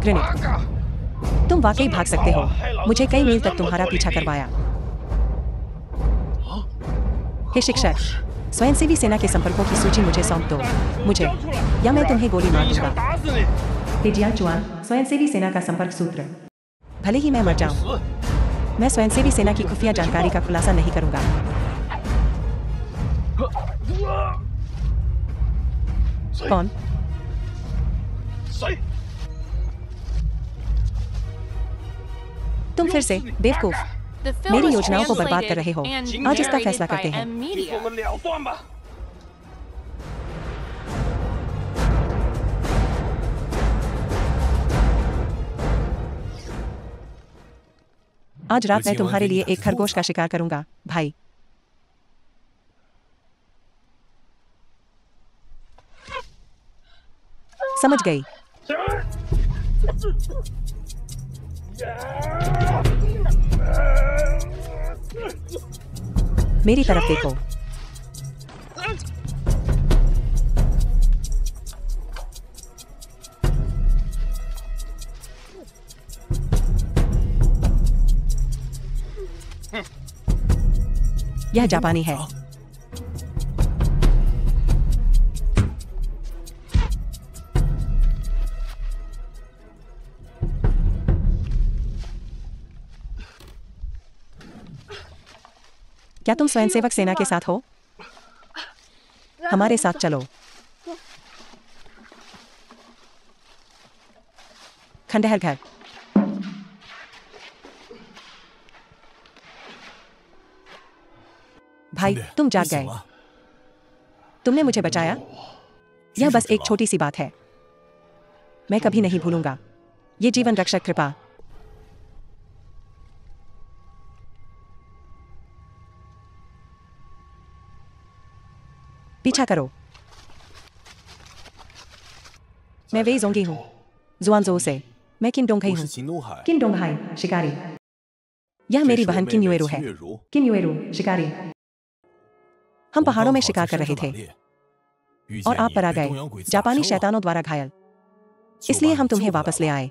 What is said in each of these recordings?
Grenade. तुम वाकई भाग सकते हो। मुझे कई मील तक तुम्हारा पीछा करवाया। हे शिक्षक, स्वयंसेवी सेना के संपर्कों की सूची मुझे सौंप दो। मुझे, या मैं तुम्हें गोली मार दूंगा। हे जियान चुआन, स्वयंसेवी सेना का संपर्क सूत्र। भले ही मैं मर जाऊं, मैं स्वयंसेवी सेना की खुफिया जानकारी का खुलासा नहीं करूंगा। कौन? तुम फिर से बेवकूफ मेरी योजनाओं को बर्बाद कर रहे हो। आज इसका फैसला करते हैं। आज रात मैं तुम्हारे लिए एक खरगोश का शिकार करूंगा, भाई। समझ गई। मेरी तरफ देखो। यह जापानी है। क्या तुम स्वयंसेवक सेना के साथ हो? हमारे साथ चलो। खंडहर घर। भाई, तुम जाग गए। तुमने मुझे बचाया। यह बस एक छोटी सी बात है। मैं कभी नहीं भूलूंगा। ये जीवन रक्षक कृपा। पीछा करो। मैं वेई जोंगी हूँ, जुआनजो से। मैं किन डोंगहाई हूँ। किन डोंगहाई शिकारी। यह मेरी बहन किन युएरू है। किन युएरू शिकारी। हम पहाड़ों में शिकार कर रहे थे और आप पर आ गए, जापानी शैतानों द्वारा घायल। इसलिए हम तुम्हें वापस ले आए।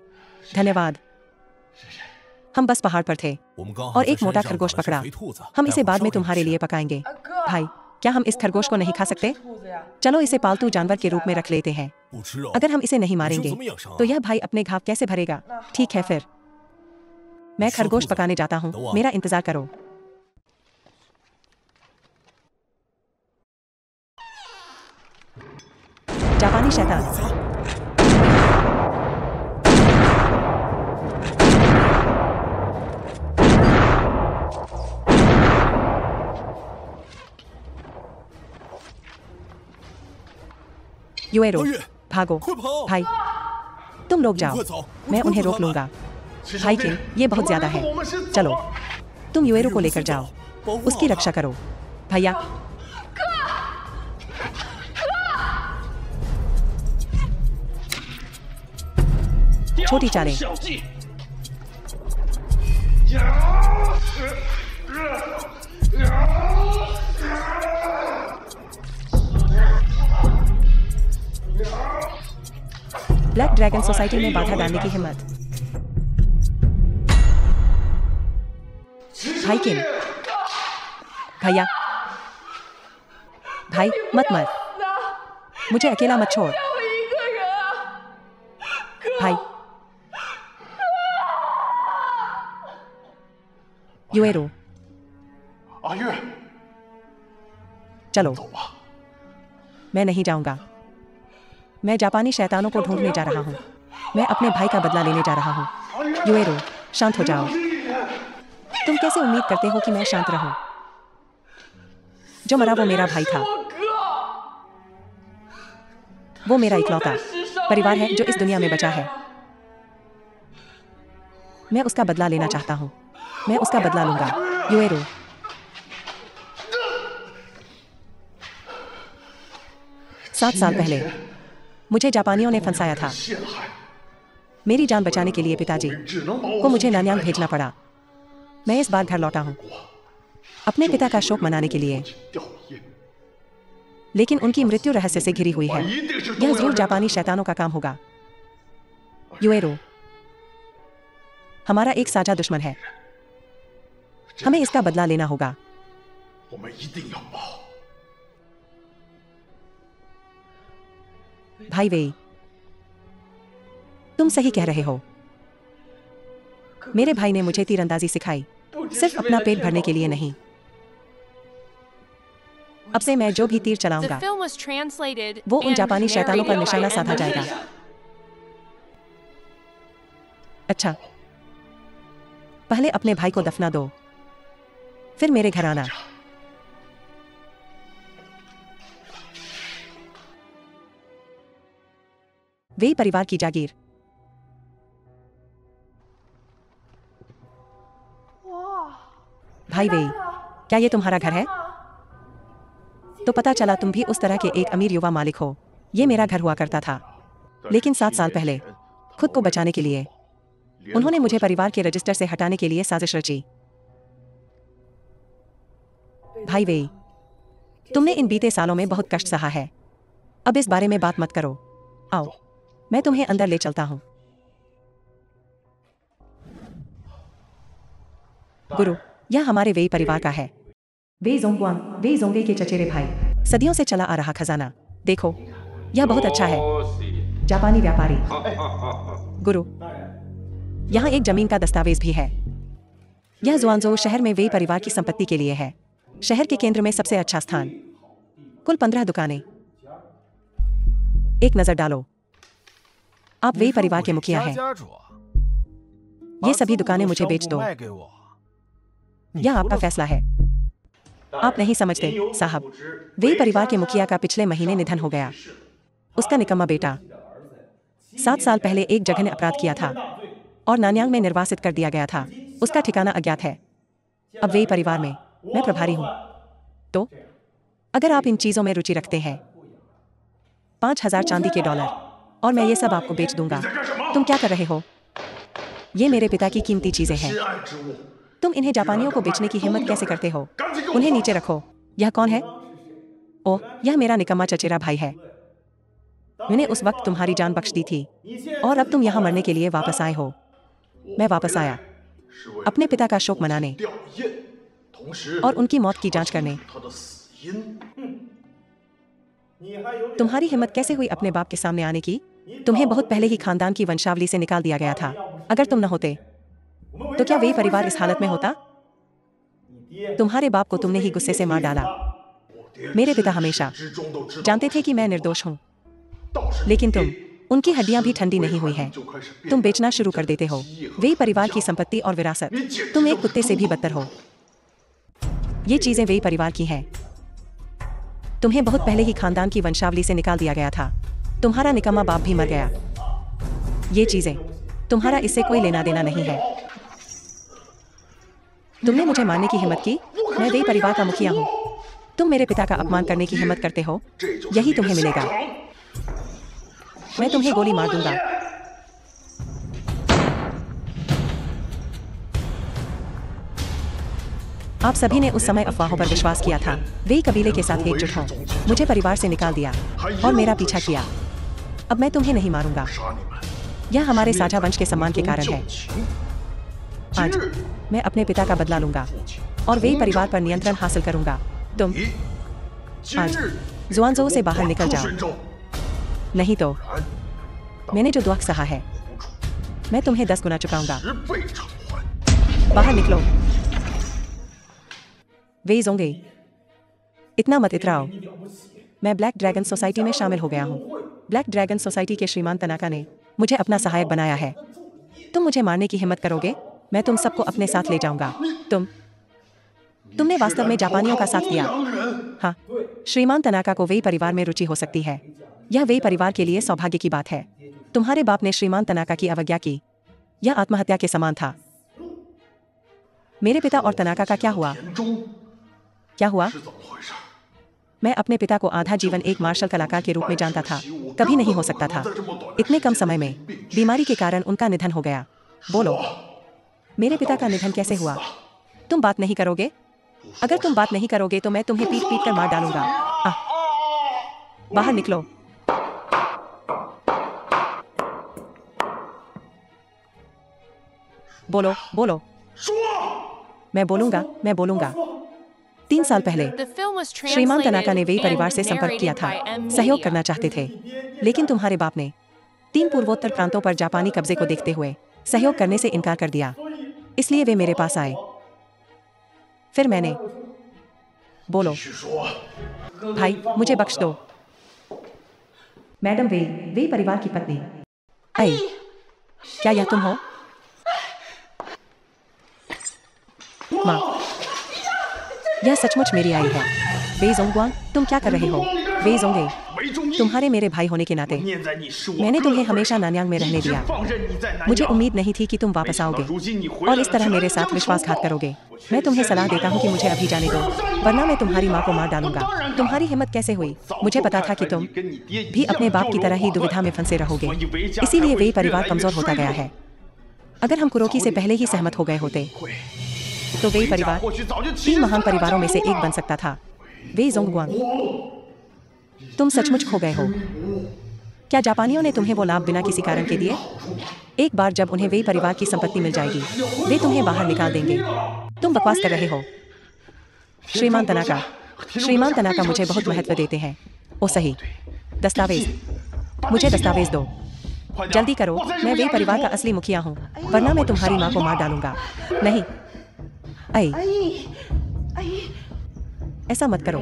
धन्यवाद। हम बस पहाड़ पर थे और एक मोटा खरगोश पकड़ा। हम इसे बाद में तुम्हारे लिए पकाएंगे। भाई, क्या हम इस खरगोश को नहीं खा सकते? चलो इसे पालतू जानवर के रूप में रख लेते हैं। अगर हम इसे नहीं मारेंगे तो यह भाई अपने घाव कैसे भरेगा? ठीक है फिर, मैं खरगोश पकाने जाता हूँ। मेरा इंतजार करो। जापानी शैतान। युएरो, भागो। भाई, तुम लोग जाओ, मैं उन्हें रोक लूंगा। भाई किन, ये बहुत ज्यादा है। चलो, तुम युएरो को लेकर जाओ, उसकी रक्षा करो। भैया, छोटी चालें। ब्लैक ड्रैगन सोसाइटी में बाधा डालने की हिम्मत। भाई किन, भैया, भाई मत मर, मुझे अकेला मत छोड़। भाई, युएरो, चलो। मैं नहीं जाऊंगा। मैं जापानी शैतानों को ढूंढने जा रहा हूँ। मैं अपने भाई का बदला लेने जा रहा हूँ। युएरो, शांत हो जाओ। तुम कैसे उम्मीद करते हो कि मैं शांत रहूं? जो मरा वो मेरा भाई था। वो मेरा इकलौता परिवार है जो इस दुनिया में बचा है। मैं उसका बदला लेना चाहता हूँ। मैं उसका बदला लूंगा। युएरो, 7 साल पहले मुझे जापानियों ने फंसाया था। मेरी जान बचाने के लिए पिताजी को मुझे नान्यांग भेजना पड़ा। मैं इस बार घर लौटा हूँ अपने पिता का शोक मनाने के लिए, लेकिन उनकी मृत्यु रहस्य से घिरी हुई है। यह जरूर जापानी शैतानों का काम होगा। युएरो, हमारा एक साझा दुश्मन है। हमें इसका बदला लेना होगा। भाई वेई, तुम सही कह रहे हो। मेरे भाई ने मुझे तीरंदाजी सिखाई, सिर्फ अपना पेट भरने के लिए नहीं। अब से मैं जो भी तीर चलाऊंगा वो उन जापानी शैतानों पर निशाना साधा जाएगा। अच्छा, पहले अपने भाई को दफना दो, फिर मेरे घर आना। वेई परिवार की जागीर। भाई वेई, क्या ये तुम्हारा घर है? तो पता चला तुम भी उस तरह के एक अमीर युवा मालिक हो। ये मेरा घर हुआ करता था, लेकिन 7 साल पहले खुद को बचाने के लिए उन्होंने मुझे परिवार के रजिस्टर से हटाने के लिए साजिश रची। भाई वेई, तुमने इन बीते सालों में बहुत कष्ट सहा है। अब इस बारे में बात मत करो। आओ, मैं तुम्हें अंदर ले चलता हूं। गुरु, यह हमारे वेई परिवार का है। वेई जोंगवांग, वेई जोंगे के चचेरे भाई। सदियों से चला आ रहा खजाना। देखो, यह बहुत अच्छा है। जापानी व्यापारी। गुरु, यहाँ एक जमीन का दस्तावेज भी है। यह जुआनजो शहर में वेई परिवार की संपत्ति के लिए है। शहर के केंद्र में सबसे अच्छा स्थान। कुल 15 दुकानें। एक नजर डालो। आप वेई परिवार के मुखिया हैं। ये सभी दुकानें मुझे बेच दो। यह आपका फैसला है। आप नहीं समझते साहब, वेई परिवार के मुखिया का पिछले महीने निधन हो गया। उसका निकम्मा बेटा 7 साल पहले एक जघन्य ने अपराध किया था और नान्यांग में निर्वासित कर दिया गया था। उसका ठिकाना अज्ञात है। अब वेई परिवार में मैं प्रभारी हूं। तो अगर आप इन चीजों में रुचि रखते हैं, 5000 चांदी के डॉलर और मैं ये सब आपको बेच दूंगा। तुम क्या कर रहे हो? ये मेरे पिता की कीमती चीजें हैं। तुम इन्हें जापानियों को बेचने की हिम्मत कैसे करते हो? उन्हें नीचे रखो। यह कौन है? ओह, यह मेरा निकम्मा चचेरा भाई है। मैंने उस वक्त तुम्हारी जान बख्श दी थी और अब तुम यहाँ मरने के लिए वापस आए हो। मैं वापस आया अपने पिता का शोक मनाने और उनकी मौत की जांच करने। तुम्हारी हिम्मत कैसे हुई अपने बाप के सामने आने की? तुम्हें बहुत पहले ही खानदान की वंशावली से निकाल दिया गया था। अगर तुम न होते तो क्या वेई परिवार इस हालत में होता? तुम्हारे बाप को तुमने ही गुस्से से मार डाला। मेरे पिता हमेशा जानते थे कि मैं निर्दोष हूं, लेकिन तुम, उनकी हड्डियां भी ठंडी नहीं हुई हैं। तुम बेचना शुरू कर देते हो वेई परिवार की संपत्ति और विरासत। तुम एक कुत्ते से भी बदतर हो। ये चीजें वेई परिवार की हैं। तुम्हें बहुत पहले ही खानदान की वंशावली से निकाल दिया गया था। तुम्हारा निकम्मा बाप भी मर गया। ये चीजें, तुम्हारा इससे कोई लेना देना नहीं है। तुमने मुझे मारने की हिम्मत की? मैं वेई परिवार का मुखिया हूं। तुम मेरे पिता का अपमान करने की हिम्मत करते हो? यही तुम्हें मिलेगा। मैं तुम्हें गोली मार दूंगा। आप सभी ने उस समय अफवाहों पर विश्वास किया था। वेई कबीले के साथ एकजुट हो मुझे परिवार से निकाल दिया और मेरा पीछा किया। अब मैं तुम्हें नहीं मारूंगा। यह हमारे साझा वंश के सम्मान के कारण है। आज मैं अपने पिता का बदला लूंगा और वेई परिवार पर नियंत्रण हासिल करूंगा। तुम आज जुआनजो से बाहर निकल जाओ, नहीं तो मैंने जो दुख सहा है मैं तुम्हें 10 गुना चुकाऊंगा। बाहर निकलो। वेई जोंगे, इतना मत इतराओ। मैं ब्लैक ड्रैगन सोसाइटी में शामिल हो गया हूँ। ब्लैक ड्रैगन सोसाइटी के श्रीमान तनाका ने मुझे अपना सहायक बनाया है। तुम मुझे मारने की हिम्मत करोगे? मैं तुम सबको अपने साथ ले जाऊंगा। तुमने वास्तव में जापानियों का साथ दिया। हाँ, श्रीमान तनाका को वेई परिवार में रुचि हो सकती है। यह वेई परिवार के लिए सौभाग्य की बात है। तुम्हारे बाप ने श्रीमान तनाका की अवज्ञा की। यह आत्महत्या के समान था। मेरे पिता और तनाका का क्या हुआ? क्या हुआ? मैं अपने पिता को आधा जीवन एक मार्शल कलाकार के रूप में जानता था। कभी नहीं हो सकता था। इतने कम समय में बीमारी के कारण उनका निधन हो गया। बोलो, मेरे पिता का निधन कैसे हुआ? तुम बात नहीं करोगे? अगर तुम बात नहीं करोगे तो मैं तुम्हें पीट पीट कर मार डालूंगा। बाहर निकलो। बोलो बोलो। मैं बोलूंगा। 3 साल पहले श्रीमान तनाका ने वेई परिवार से संपर्क किया था, सहयोग करना चाहते थे, लेकिन तुम्हारे बाप ने 3 पूर्वोत्तर प्रांतों पर जापानी कब्जे को देखते हुए सहयोग करने से इनकार कर दिया। इसलिए वे मेरे पास आए। फिर मैंने बोलो भाई, मुझे बख्श दो। मैडम वेई परिवार की पत्नी। आई, क्या यह तुम हो? माँ, यह सचमुच मेरी आई है। वेई ज़ोंगगुआंग, तुम क्या कर रहे हो? वेई ज़ोंगे, तुम्हारे मेरे भाई होने के नाते मैंने तुम्हें हमेशा नान्यांग में रहने दिया। मुझे उम्मीद नहीं थी कि तुम वापस आओगे और इस तरह मेरे साथ विश्वासघात करोगे। मैं तुम्हें सलाह देता हूँ कि मुझे अभी जाने दो, वरना मैं तुम्हारी माँ को मार डालूंगा। तुम्हारी हिम्मत कैसे हुई? मुझे पता था कि तुम भी अपने बाप की तरह ही दुविधा में फंसे रहोगे, इसीलिए वेई परिवार कमजोर होता गया है। अगर हम कुरोकी से पहले ही सहमत हो गए होते तो वेई परिवार 3 महान परिवारों में से एक बन सकता था। वेई ज़ोंगगुआंग, तुम सचमुच खो गए हो। क्या जापानियों ने तुम्हें वो लाभ बिना किसी कारण के दिए? एक बार जब उन्हें वेई परिवार की संपत्ति मिल जाएगी, वे तुम्हें बाहर निकाल देंगे। तुम बकवास कर रहे हो। श्रीमान तनाका मुझे बहुत महत्व देते हैं। ओ सही, दस्तावेज, मुझे दस्तावेज दो। जल्दी करो, मैं वेई परिवार का असली मुखिया हूँ, वरना मैं तुम्हारी माँ को मार डालूंगा। नहीं, ऐसा मत करो,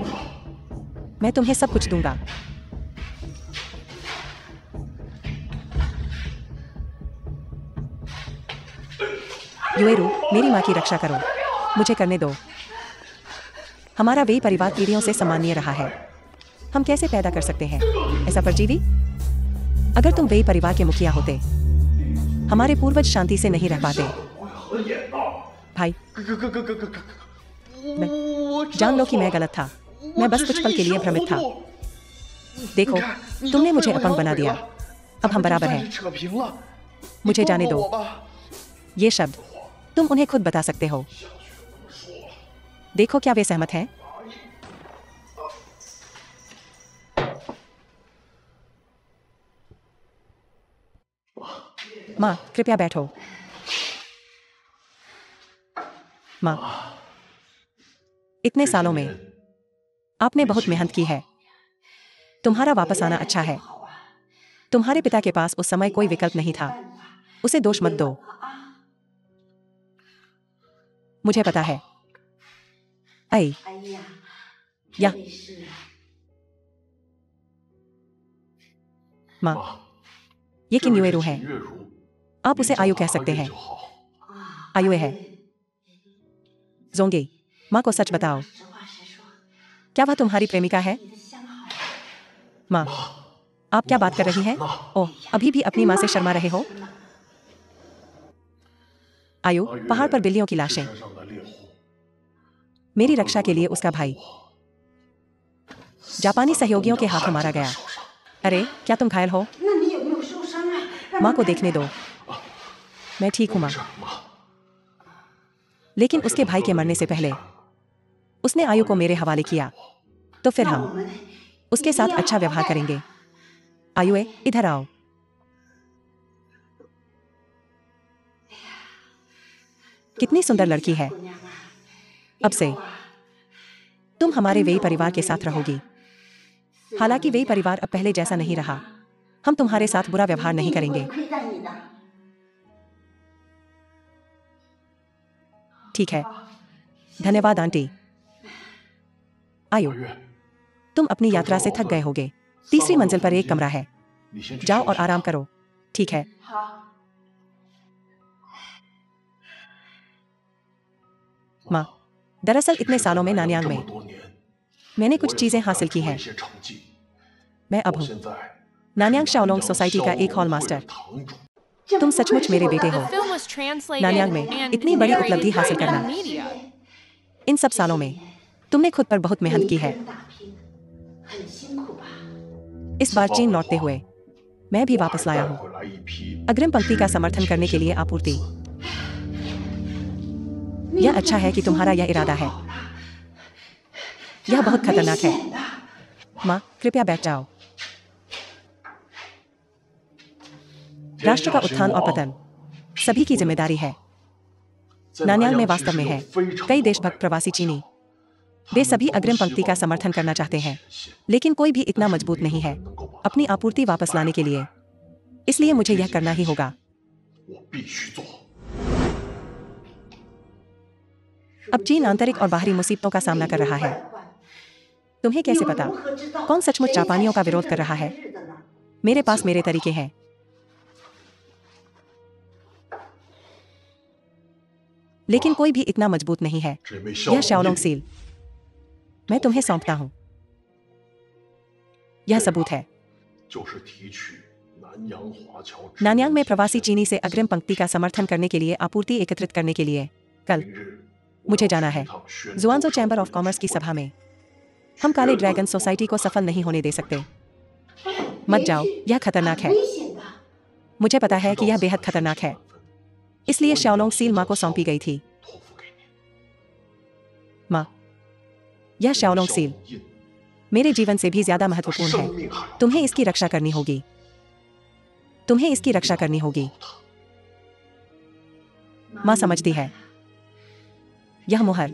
मैं तुम्हें सब कुछ दूंगा। युएरू, मेरी माँ की रक्षा करो, मुझे करने दो। हमारा वेई परिवार पीढ़ियों से सम्मानीय रहा है। हम कैसे पैदा कर सकते हैं ऐसा परजीवी? अगर तुम वेई परिवार के मुखिया होते, हमारे पूर्वज शांति से नहीं रह पाते। भाई, जान लो कि मैं गलत था। मैं बस कुछ पल के लिए भ्रमित था। देखो, तुमने मुझे अपंग बना दिया। अब हम बराबर हैं। मुझे जाने दो। ये शब्द तुम उन्हें खुद बता सकते हो। देखो क्या वे सहमत हैं? माँ, कृपया बैठो। माँ, इतने सालों में आपने बहुत मेहनत की है। तुम्हारा वापस आना अच्छा है। तुम्हारे पिता के पास उस समय कोई विकल्प नहीं था। उसे दोष मत दो। मुझे पता है। आई, या माँ, ये किन युएरू है? आप उसे आयु कह सकते हैं। आयुए है। ज़ोंगे, माँ को सच बताओ, क्या वह तुम्हारी प्रेमिका है? माँ, आप क्या बात कर रही हैं? ओह, अभी भी अपनी माँ से शर्मा रहे हो? आयु, पहाड़ पर बिल्लियों की लाशें। मेरी रक्षा के लिए उसका भाई जापानी सहयोगियों के हाथों मारा गया। अरे, क्या तुम घायल हो? माँ को देखने दो। मैं ठीक हूँ माँ। लेकिन उसके भाई के मरने से पहले उसने आयु को मेरे हवाले किया, तो फिर हम उसके साथ अच्छा व्यवहार करेंगे। आयुए, इधर आओ। कितनी सुंदर लड़की है। अब से तुम हमारे वेई परिवार के साथ रहोगी। हालांकि वेई परिवार अब पहले जैसा नहीं रहा। हम तुम्हारे साथ बुरा व्यवहार नहीं करेंगे। ठीक है। धन्यवाद आंटी। आयु, तुम अपनी यात्रा से थक गए होगे। 3री मंजिल पर एक कमरा है। जाओ और आराम करो। ठीक है। माँ, दरअसल इतने सालों में नान्यांग में मैंने कुछ चीजें हासिल की हैं। मैं अब हूँ नान्यांग शाओलोंग सोसाइटी का एक हॉल मास्टर। तुम सचमुच मेरे बेटे हो। नान्यांग में इतनी बड़ी उपलब्धि हासिल करना। इन सब सालों में तुमने खुद पर बहुत मेहनत की है। इस बार चीन लौटते हुए मैं भी वापस लाया हूँ अग्रिम पंक्ति का समर्थन करने के लिए आपूर्ति। यह अच्छा है कि तुम्हारा यह इरादा है। यह बहुत खतरनाक है। माँ, कृपया बैठ जाओ। राष्ट्र का उत्थान और पतन सभी की जिम्मेदारी है। नानयांग में वास्तव में है कई देशभक्त प्रवासी चीनी। वे सभी अग्रिम पंक्ति का समर्थन करना चाहते हैं, लेकिन कोई भी इतना मजबूत नहीं है अपनी आपूर्ति वापस लाने के लिए। इसलिए मुझे यह करना ही होगा। अब चीन आंतरिक और बाहरी मुसीबतों का सामना कर रहा है। तुम्हें कैसे पता कौन सचमुच जापानियों का विरोध कर रहा है? मेरे पास मेरे तरीके हैं। लेकिन कोई भी इतना मजबूत नहीं है। यह शाओलोंग सील मैं तुम्हें सौंपता हूं। यह सबूत है। नानयांग में प्रवासी चीनी से अग्रिम पंक्ति का समर्थन करने के लिए आपूर्ति एकत्रित करने के लिए कल मुझे जाना है जुआनजो चैम्बर ऑफ कॉमर्स की सभा में। हम काले ड्रैगन सोसाइटी को सफल नहीं होने दे सकते। मत जाओ, यह खतरनाक है। मुझे पता है कि यह बेहद खतरनाक है। इसलिए शाओलोंग सील मां को सौंपी गई थी। मां, यह शाओलोंग सील मेरे जीवन से भी ज्यादा महत्वपूर्ण है। तुम्हें इसकी रक्षा करनी होगी। तुम्हें इसकी रक्षा करनी होगी। मां समझती है। यह मुहर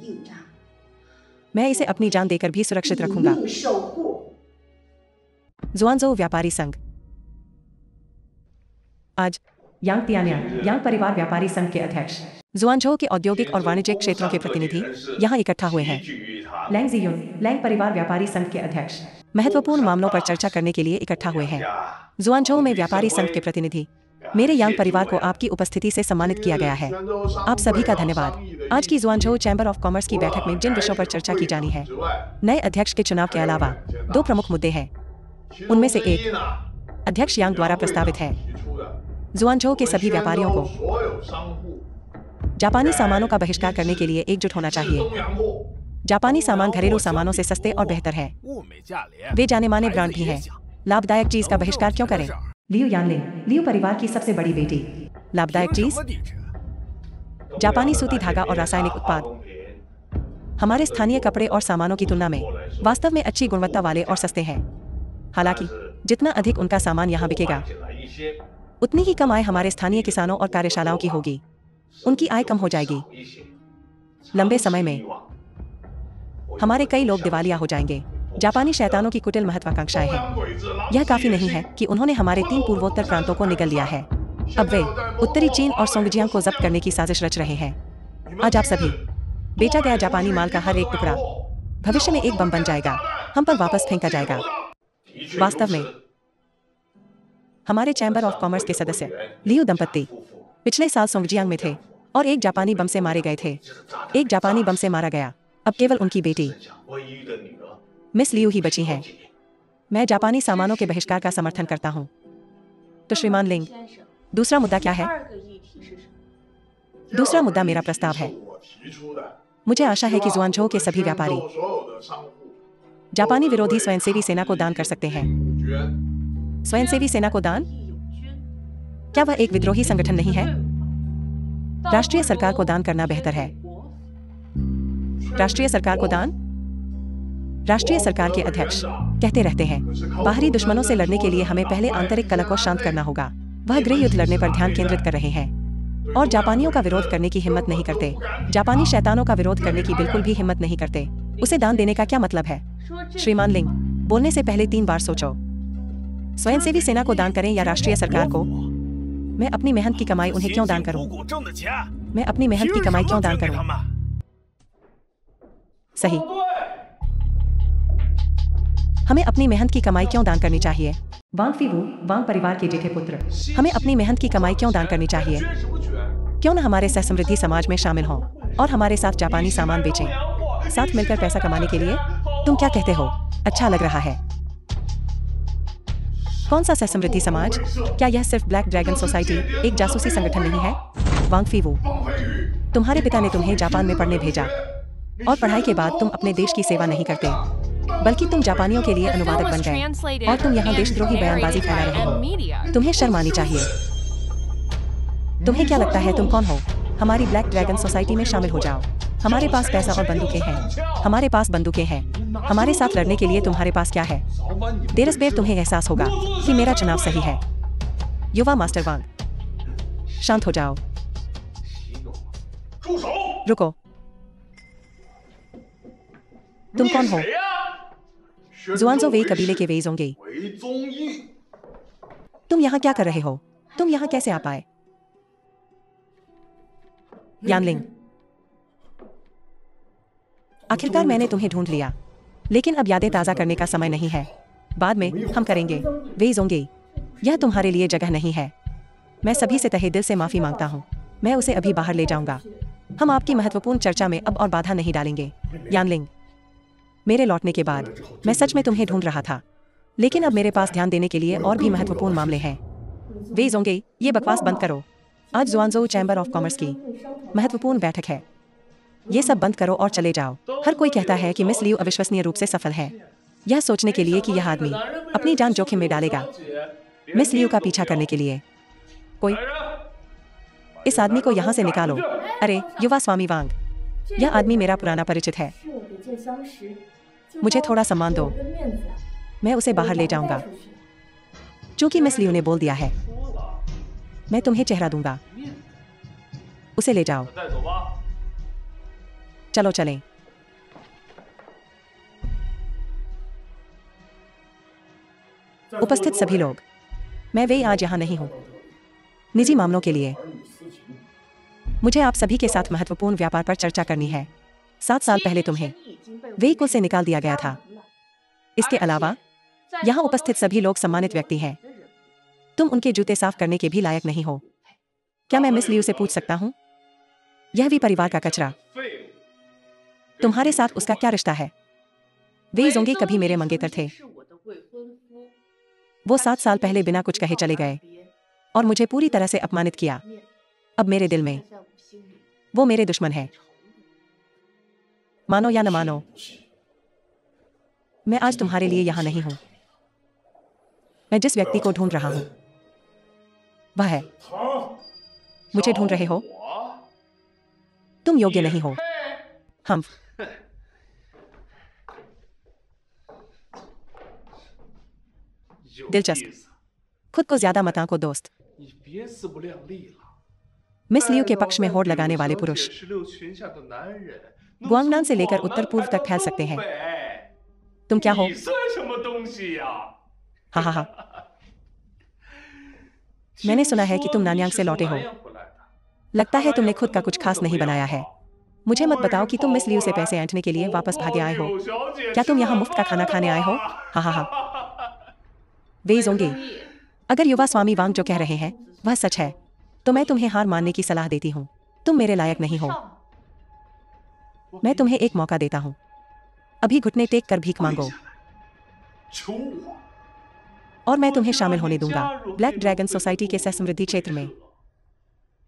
मैं इसे अपनी जान देकर भी सुरक्षित रखूंगा। जुआनजो व्यापारी संघ आज यांग तियानयांग यांग परिवार व्यापारी संघ के अध्यक्ष जुआनझो के औद्योगिक और वाणिज्यिक क्षेत्रों के प्रतिनिधि यहां इकट्ठा हुए हैं। लैंग जियुन लैंग परिवार व्यापारी संघ के अध्यक्ष महत्वपूर्ण मामलों पर चर्चा करने के लिए इकट्ठा हुए हैं। जुआनझो में व्यापारी संघ के प्रतिनिधि मेरे यांग परिवार को आपकी उपस्थिति से सम्मानित किया गया है। आप सभी का धन्यवाद। आज की जुआनझो चैम्बर ऑफ कॉमर्स की बैठक में जिन विषयों पर चर्चा की जानी है, नए अध्यक्ष के चुनाव के अलावा 2 प्रमुख मुद्दे हैं। उनमें से एक अध्यक्ष यांग द्वारा प्रस्तावित है। जुआनझो के सभी व्यापारियों को जापानी सामानों का बहिष्कार करने के लिए एकजुट होना चाहिए। जापानी सामान घरेलू सामानों से सस्ते और बेहतर है। वे जाने माने ब्रांड भी हैं। लाभदायक चीज का बहिष्कार क्यों करें? लियू यानलिंग लियू परिवार की सबसे बड़ी बेटी। लाभदायक चीज जापानी सूती धागा और रासायनिक उत्पाद हमारे स्थानीय कपड़े और सामानों की तुलना में वास्तव में अच्छी गुणवत्ता वाले और सस्ते हैं। हालांकि जितना अधिक उनका सामान यहाँ बिकेगा, उतनी ही कम आय हमारे स्थानीय किसानों और कार्यशालाओं की होगी। उनकी आय कम हो जाएगी। लंबे समय में हमारे कई लोग दिवालिया हो जाएंगे। जापानी शैतानों की कुटिल महत्वाकांक्षाएं हैं। यह काफी नहीं है कि उन्होंने हमारे 3 पूर्वोत्तर प्रांतों को निगल लिया है। अब वे उत्तरी चीन और सोंगजियांग को जब्त करने की साजिश रच रहे हैं। आज आप सभी बेचा गया जापानी माल का हर एक टुकड़ा भविष्य में एक बम बन जाएगा, हम पर वापस फेंका जाएगा। वास्तव में हमारे चैम्बर ऑफ कॉमर्स के सदस्य लियू दंपत्ति पिछले साल सोंगजियांग में थे और एक जापानी बम से मारे गए थे। एक जापानी बम से मारा गया। अब केवल उनकी बेटी मिस लियू ही बची हैं। मैं जापानी सामानों के बहिष्कार का समर्थन करता हूं। तो श्रीमान लिंग, दूसरा मुद्दा क्या है? दूसरा मुद्दा मेरा प्रस्ताव है। मुझे आशा है कि जुआनझो के सभी व्यापारी जापानी विरोधी स्वयंसेवी सेना को दान कर सकते हैं। स्वयंसेवी सेना को दान? क्या वह एक विद्रोही संगठन नहीं है? राष्ट्रीय सरकार को दान करना बेहतर है। राष्ट्रीय सरकार को दान? राष्ट्रीय सरकार के अध्यक्ष कहते रहते हैं, बाहरी दुश्मनों से लड़ने के लिए हमें पहले आंतरिक कलह को शांत करना होगा। वह गृह युद्ध लड़ने पर ध्यान केंद्रित कर रहे हैं और जापानियों का विरोध करने की हिम्मत नहीं करते। जापानी शैतानों का विरोध करने की बिल्कुल भी हिम्मत नहीं करते। उसे दान देने का क्या मतलब है? श्रीमान लिंग, बोलने से पहले 3 बार सोचो। स्वयंसेवी सेना को दान करें या राष्ट्रीय सरकार को? मैं अपनी मेहनत की कमाई उन्हें क्यों दान करूं? मैं अपनी मेहनत की कमाई क्यों दान करूं? सही, हमें अपनी मेहनत की कमाई क्यों दान करनी चाहिए? वांग फीवू वांग परिवार के जेठे पुत्र, हमें अपनी मेहनत की कमाई क्यों दान करनी चाहिए? क्यों न हमारे सह समृद्धि समाज में शामिल हों और हमारे साथ जापानी सामान बेचें, साथ मिलकर पैसा कमाने के लिए? तुम क्या कहते हो? अच्छा लग रहा है। कौन सा सह समृद्धि समाज? क्या यह सिर्फ ब्लैक ड्रैगन सोसाइटी एक जासूसी संगठन नहीं है? वांग फीवू, तुम्हारे पिता ने तुम्हें जापान में पढ़ने भेजा और पढ़ाई के बाद तुम अपने देश की सेवा नहीं करते, बल्कि तुम जापानियों के लिए अनुवादक बन गए और तुम यहाँ देशद्रोही बयानबाजी फैला रहे हो। तुम्हें शर्म आनी चाहिए। तुम्हें क्या लगता है तुम कौन हो? हमारी ब्लैक ड्रैगन सोसाइटी में शामिल हो जाओ। हमारे पास पैसा और बंदूकें हैं। हमारे पास बंदूकें हैं। हमारे साथ लड़ने के लिए तुम्हारे पास क्या है? देरसबेर तुम्हें एहसास होगा कि मेरा चुनाव सही है। युवा मास्टर वांग, शांत हो जाओ। रुको, तुम कौन हो? जुआनजो वेई कबीले के वेई जोंगे। तुम यहाँ क्या कर रहे हो? तुम यहाँ कैसे आ पाए? यानलिंग, आखिरकार मैंने तुम्हें ढूंढ लिया, लेकिन अब यादें ताज़ा करने का समय नहीं है। बाद में हम करेंगे। वेई जोंगे, यह तुम्हारे लिए जगह नहीं है। मैं सभी से तहे दिल से माफी मांगता हूँ। मैं उसे अभी बाहर ले जाऊंगा। हम आपकी महत्वपूर्ण चर्चा में अब और बाधा नहीं डालेंगे। यानलिंग, मेरे लौटने के बाद मैं सच में तुम्हें ढूंढ रहा था, लेकिन अब मेरे पास ध्यान देने के लिए और भी महत्वपूर्ण मामले हैं। वेई जोंगे, ये बकवास बंद करो। आज जुआनजो चैम्बर ऑफ कॉमर्स की महत्वपूर्ण बैठक है। ये सब बंद करो और चले जाओ। हर कोई कहता है कि मिस लियू अविश्वसनीय रूप से सफल है, यह सोचने के लिए कि यह आदमी अपनी जान जोखिम में डालेगा मिस लियू का पीछा करने के लिए। कोई इस आदमी को यहाँ से निकालो। अरे युवा स्वामी वांग, यह आदमी मेरा पुराना परिचित है। मुझे थोड़ा सम्मान दो। मैं उसे बाहर ले जाऊंगा। चूंकि मिस लियू ने बोल दिया है, मैं तुम्हें चेहरा दूंगा। उसे ले जाओ। चलो चलें। उपस्थित सभी लोग, मैं वेई आज यहाँ नहीं हूँ निजी मामलों के लिए। मुझे आप सभी के साथ महत्वपूर्ण व्यापार पर चर्चा करनी है। 7 साल पहले तुम्हें वेई कुल से निकाल दिया गया था। इसके अलावा यहाँ उपस्थित सभी लोग सम्मानित व्यक्ति हैं। तुम उनके जूते साफ करने के भी लायक नहीं हो। क्या मैं मिस लियू से पूछ सकता हूँ? यह भी परिवार का कचरा। तुम्हारे साथ उसका क्या रिश्ता है? वेई जोंगे कभी मेरे मंगेतर थे। वो 7 साल पहले बिना कुछ कहे चले गए और मुझे पूरी तरह से अपमानित किया। अब मेरे दिल में वो मेरे दुश्मन है। मानो या न मानो, मैं आज तुम्हारे लिए यहाँ नहीं हूँ। मैं जिस व्यक्ति को ढूंढ रहा हूँ वह है। मुझे ढूंढ रहे हो? तुम योग्य नहीं हो। हम दिलचस्प। खुद को ज्यादा मत आंको दोस्त। मिस लियू के पक्ष में होड़ लगाने वाले पुरुष गुआंगनान से लेकर उत्तर पूर्व तक फैल सकते हैं। तुम क्या हो? हाँ हाँ हाँ, मैंने सुना है कि तुम नान्यांग से लौटे हो। लगता है तुमने खुद का कुछ खास नहीं बनाया है। मुझे मत बताओ कि तुम मिस लियू से पैसे ऐंठने के लिए वापस भागे आए हो। क्या तुम यहाँ मुफ्त का खाना खाने आए हो? हाँ हाँ हाँ। वेई जोंगे, अगर युवा स्वामी वांग जो कह रहे हैं वह सच है, तो मैं तुम्हें हार मानने की सलाह देती हूँ। तुम मेरे लायक नहीं हो। मैं तुम्हें एक मौका देता हूँ। अभी घुटने टेक कर भीख मांगो और मैं तुम्हें शामिल होने दूंगा ब्लैक ड्रैगन सोसाइटी के सह समृद्धि क्षेत्र में।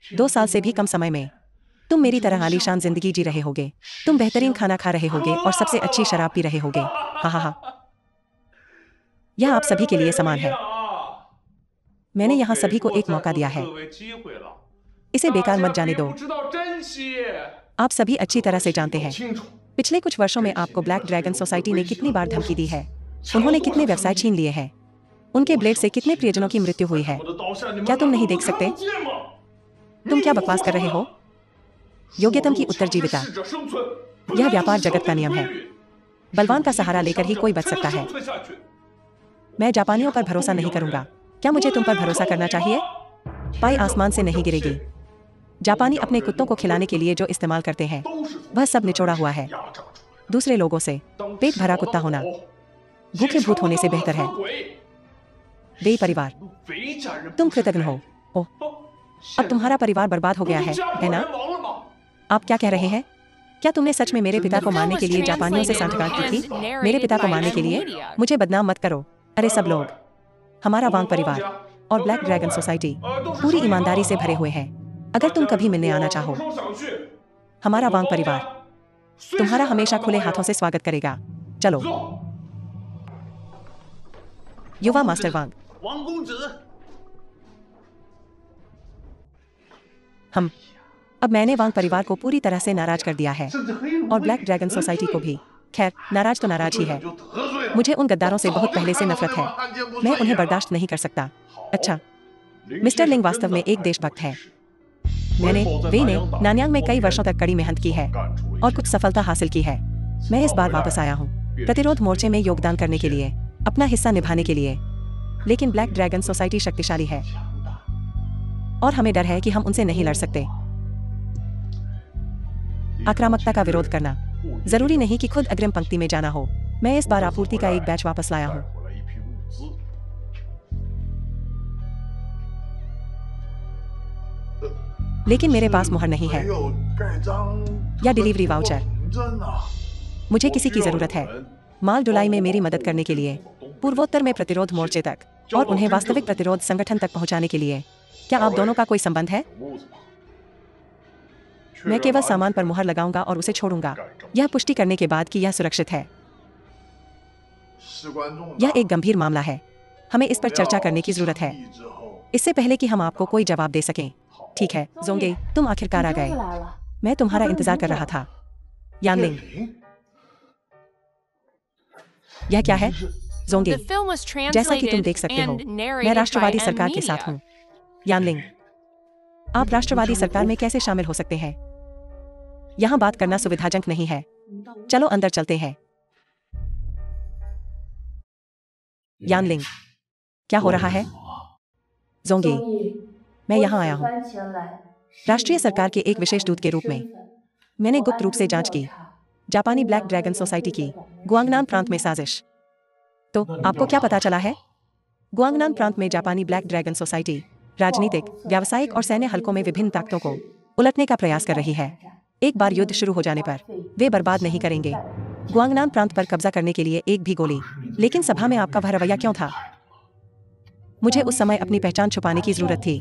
2 साल से भी कम समय में तुम मेरी तरह आलीशान जिंदगी जी रहे होगे। तुम बेहतरीन खाना खा रहे होगे और सबसे अच्छी शराब पी रहे होगे। हाँ हाँ हाँ, यह आप सभी के लिए समान है। मैंने यहाँ सभी को एक मौका दिया है। इसे बेकार मत जाने दो। आप सभी अच्छी तरह से जानते हैं पिछले कुछ वर्षों में आपको ब्लैक ड्रैगन सोसाइटी ने कितनी बार धमकी दी है। उन्होंने कितने व्यवसाय छीन लिए हैं। उनके ब्लेड से कितने प्रियजनों की मृत्यु हुई है। क्या तुम नहीं देख सकते? तुम क्या बकवास कर रहे हो? योग्यतम की उत्तरजीविता, यह व्यापार जगत का नियम है। बलवान का सहारा लेकर ही कोई बच सकता है। मैं जापानियों पर भरोसा नहीं करूंगा। क्या मुझे तुम पर भरोसा करना चाहिए? पाई आसमान से नहीं गिरेगी। जापानी अपने कुत्तों को खिलाने के लिए जो इस्तेमाल करते हैं वह सब निचोड़ा हुआ है। दूसरे लोगों से पेट भरा कुत्ता होना भूखे भूत होने से बेहतर है। वेई परिवार, तुम कृतज्ञ हो। ओह, अब तुम्हारा परिवार बर्बाद हो गया है ना? आप क्या कह रहे हैं? क्या तुमने सच में मेरे पिता को मारने के लिए जापानियों से सांठगांठ की थी? मेरे पिता को मारने के लिए? मुझे बदनाम मत करो। अरे सब लोग, हमारा वांग परिवार और ब्लैक ड्रैगन सोसाइटी पूरी ईमानदारी से भरे हुए हैं। अगर तुम कभी मिलने आना चाहो, हमारा वांग परिवार तुम्हारा हमेशा खुले हाथों से स्वागत करेगा। चलो। युवा मास्टर वांग, हम अब मैंने वांग परिवार को पूरी तरह से नाराज कर दिया है और ब्लैक ड्रैगन सोसाइटी को भी। खैर, नाराज तो नाराज ही है। मुझे उन गद्दारों से बहुत पहले से नफरत है। मैं उन्हें बर्दाश्त नहीं कर सकता। अच्छा, मिस्टर लिंग वास्तव में एक देशभक्त है। वे ने नान्यांग में कई वर्षों तक कड़ी मेहनत की है और कुछ सफलता हासिल की है। मैं इस बार वापस आया हूँ प्रतिरोध मोर्चे में योगदान करने के लिए, अपना हिस्सा निभाने के लिए। लेकिन ब्लैक ड्रैगन सोसाइटी शक्तिशाली है और हमें डर है कि हम उनसे नहीं लड़ सकते। आक्रामकता का विरोध करना जरूरी नहीं कि खुद अग्रिम पंक्ति में जाना हो। मैं इस बार आपूर्ति का एक बैच वापस लाया हूँ। लेकिन मेरे पास मुहर नहीं है या डिलीवरी वाउचर। मुझे किसी की जरूरत है माल ढुलाई में मेरी मदद करने के लिए, पूर्वोत्तर में प्रतिरोध मोर्चे तक और उन्हें वास्तविक प्रतिरोध संगठन तक पहुंचाने के लिए। क्या आप दोनों का कोई संबंध है? मैं केवल सामान पर मुहर लगाऊंगा और उसे छोड़ूंगा, यह पुष्टि करने के बाद कि यह सुरक्षित है। यह एक गंभीर मामला है, हमें इस पर चर्चा करने की जरूरत है, इससे पहले कि हम आपको कोई जवाब दे सकें। ठीक है जोंगे, तुम आखिरकार आ गए। मैं तुम्हारा इंतजार कर रहा था। यानलिंग, यह क्या है? जोंगे, जैसा कि तुम देख सकते हो, मैं राष्ट्रवादी सरकार के साथ हूँ। यानलिंग, आप राष्ट्रवादी सरकार में कैसे शामिल हो सकते हैं? यहाँ बात करना सुविधाजनक नहीं है। चलो अंदर चलते हैं। यानलिंग, क्या हो रहा है? जोंगे, मैं यहाँ आया हूँ राष्ट्रीय सरकार के एक विशेष दूत के रूप में। मैंने गुप्त रूप से जांच की जापानी ब्लैक ड्रैगन सोसाइटी की गुआंगनान प्रांत में साजिश। तो आपको क्या पता चला है? गुआंगनान प्रांत में जापानी ब्लैक ड्रैगन सोसाइटी राजनीतिक, व्यावसायिक और सैन्य हलकों में विभिन्न ताकतों को उलटने का प्रयास कर रही है। एक बार युद्ध शुरू हो जाने पर वे बर्बाद नहीं करेंगे गुआंगनान प्रांत पर कब्जा करने के लिए एक भी गोली। लेकिन सभा में आपका वह रवैया क्यों था? मुझे उस समय अपनी पहचान छुपाने की जरूरत थी।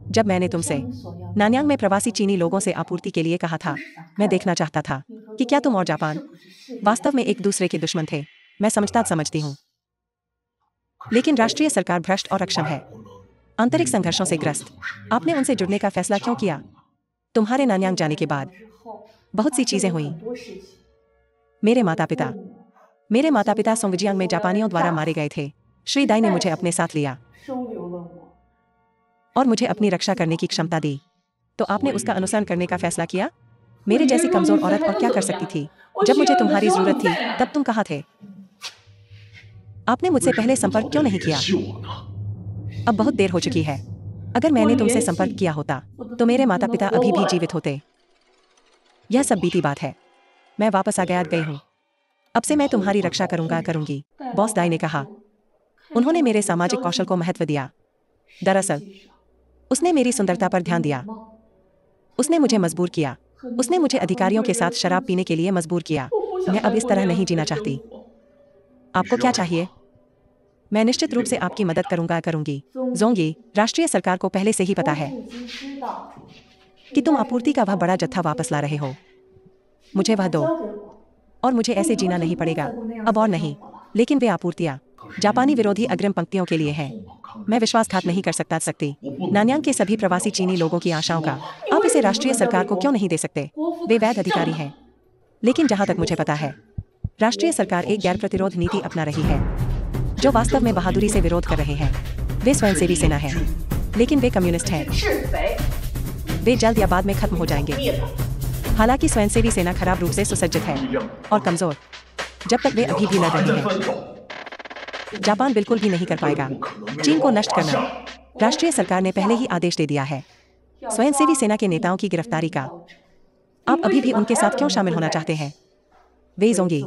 जब मैंने तुमसे नान्यांग में प्रवासी चीनी लोगों से आपूर्ति के लिए कहा था, मैं देखना चाहता था कि क्या तुम और जापान वास्तव में एक दूसरे के दुश्मन थे। मैं समझती हूँ, लेकिन राष्ट्रीय सरकार भ्रष्ट और अक्षम है, आंतरिक संघर्षों से ग्रस्त। आपने उनसे जुड़ने का फैसला क्यों किया? तुम्हारे नान्यांग जाने के बाद बहुत सी चीजें हुई। मेरे माता पिता सोंगजियांग में जापानियों द्वारा मारे गए थे। श्री दाई ने मुझे अपने साथ लिया और मुझे अपनी रक्षा करने की क्षमता दी। तो आपने उसका अनुसरण करने का फैसला किया। मेरे जैसी कमजोर औरत और क्या कर सकती थी? जब मुझे तुम्हारी जरूरत थी तब तुम कहाँ थे? आपने मुझसे पहले संपर्क क्यों नहीं किया? अब बहुत देर हो चुकी है। अगर मैंने तुमसे संपर्क किया होता तो मेरे माता पिता अभी भी जीवित होते। यह सब बीती बात है। मैं वापस आ गई हूँ। अब से मैं तुम्हारी रक्षा करूंगी, बॉस दाई ने कहा। उन्होंने मेरे सामाजिक कौशल को महत्व दिया। दरअसल उसने मेरी सुंदरता पर ध्यान दिया। उसने मुझे मजबूर किया। उसने मुझे अधिकारियों के साथ शराब पीने के लिए मजबूर किया। मैं अब इस तरह नहीं जीना चाहती। आपको क्या चाहिए? मैं निश्चित रूप से आपकी मदद करूंगी। जोंगी, राष्ट्रीय सरकार को पहले से ही पता है कि तुम आपूर्ति का वह बड़ा जत्था वापस ला रहे हो। मुझे वह दो और मुझे ऐसे जीना नहीं पड़ेगा अब और नहीं। लेकिन वे आपूर्तियां जापानी विरोधी अग्रिम पंक्तियों के लिए हैं। मैं विश्वासघात नहीं कर सकती नान्यांग के सभी प्रवासी चीनी लोगों की आशाओं का। आप इसे राष्ट्रीय सरकार को क्यों नहीं दे सकते? वे वैध अधिकारी हैं। लेकिन जहां तक मुझे पता है, राष्ट्रीय सरकार एक गैर प्रतिरोध नीति अपना रही है, जो वास्तव में बहादुरी से विरोध कर रहे हैं। वे स्वयंसेवी सेना है, लेकिन वे कम्युनिस्ट हैं। वे जल्द या बाद में खत्म हो जाएंगे। हालांकि स्वयंसेवी सेना खराब रूप से सुसज्जित है और कमजोर। जब तक वे अभी भी लड़ रहे हैं, जापान बिल्कुल भी नहीं कर पाएगा चीन को नष्ट करना। राष्ट्रीय सरकार ने पहले ही आदेश दे दिया है स्वयंसेवी सेना के नेताओं की गिरफ्तारी का। आप अभी भी उनके साथ क्यों शामिल होना चाहते हैं? वे जोंगी,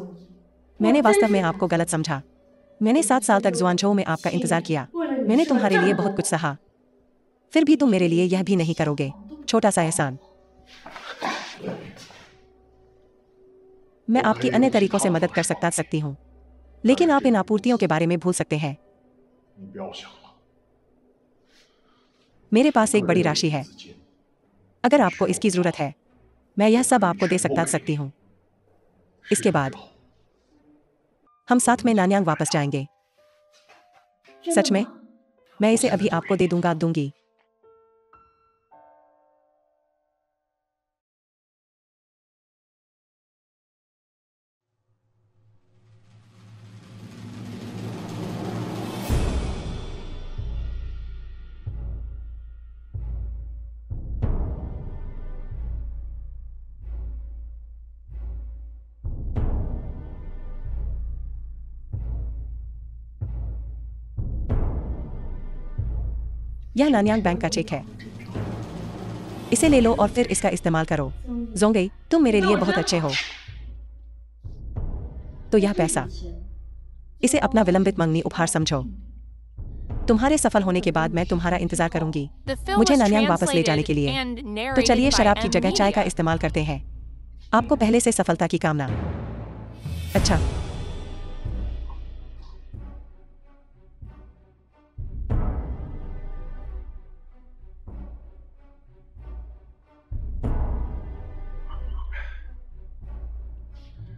मैंने वास्तव में आपको गलत समझा। मैंने 7 साल तक जुआनझोउ में आपका इंतजार किया। मैंने तुम्हारे लिए बहुत कुछ सहा, फिर भी तुम मेरे लिए यह भी नहीं करोगे। छोटा सा एहसान। मैं आपकी अन्य तरीकों से मदद कर सकती हूँ, लेकिन आप इन आपूर्तियों के बारे में भूल सकते हैं। मेरे पास एक बड़ी राशि है। अगर आपको इसकी जरूरत है, मैं यह सब आपको दे सकती हूँ। इसके बाद हम साथ में नान्यांग वापस जाएंगे। सच में? मैं इसे अभी आपको दूंगी। यह नानयांग बैंक का चेक है। इसे ले लो और फिर इसका इस्तेमाल करो। जोंगे, तुम मेरे लिए बहुत अच्छे हो। तो यह पैसा, इसे अपना विलंबित मंगनी उपहार समझो। तुम्हारे सफल होने के बाद मैं तुम्हारा इंतजार करूंगी मुझे नानयांग वापस ले जाने के लिए। तो चलिए शराब की जगह चाय का इस्तेमाल करते हैं। आपको पहले से सफलता की कामना। अच्छा,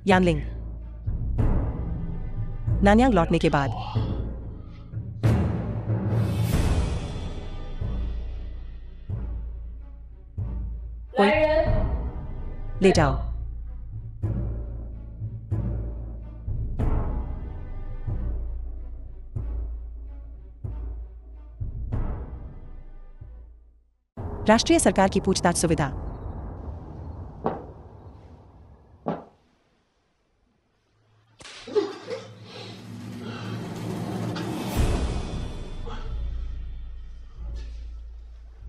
यानलिंग, नानयांग लौटने के बाद कोई ले जाओ। राष्ट्रीय सरकार की पूछताछ सुविधा।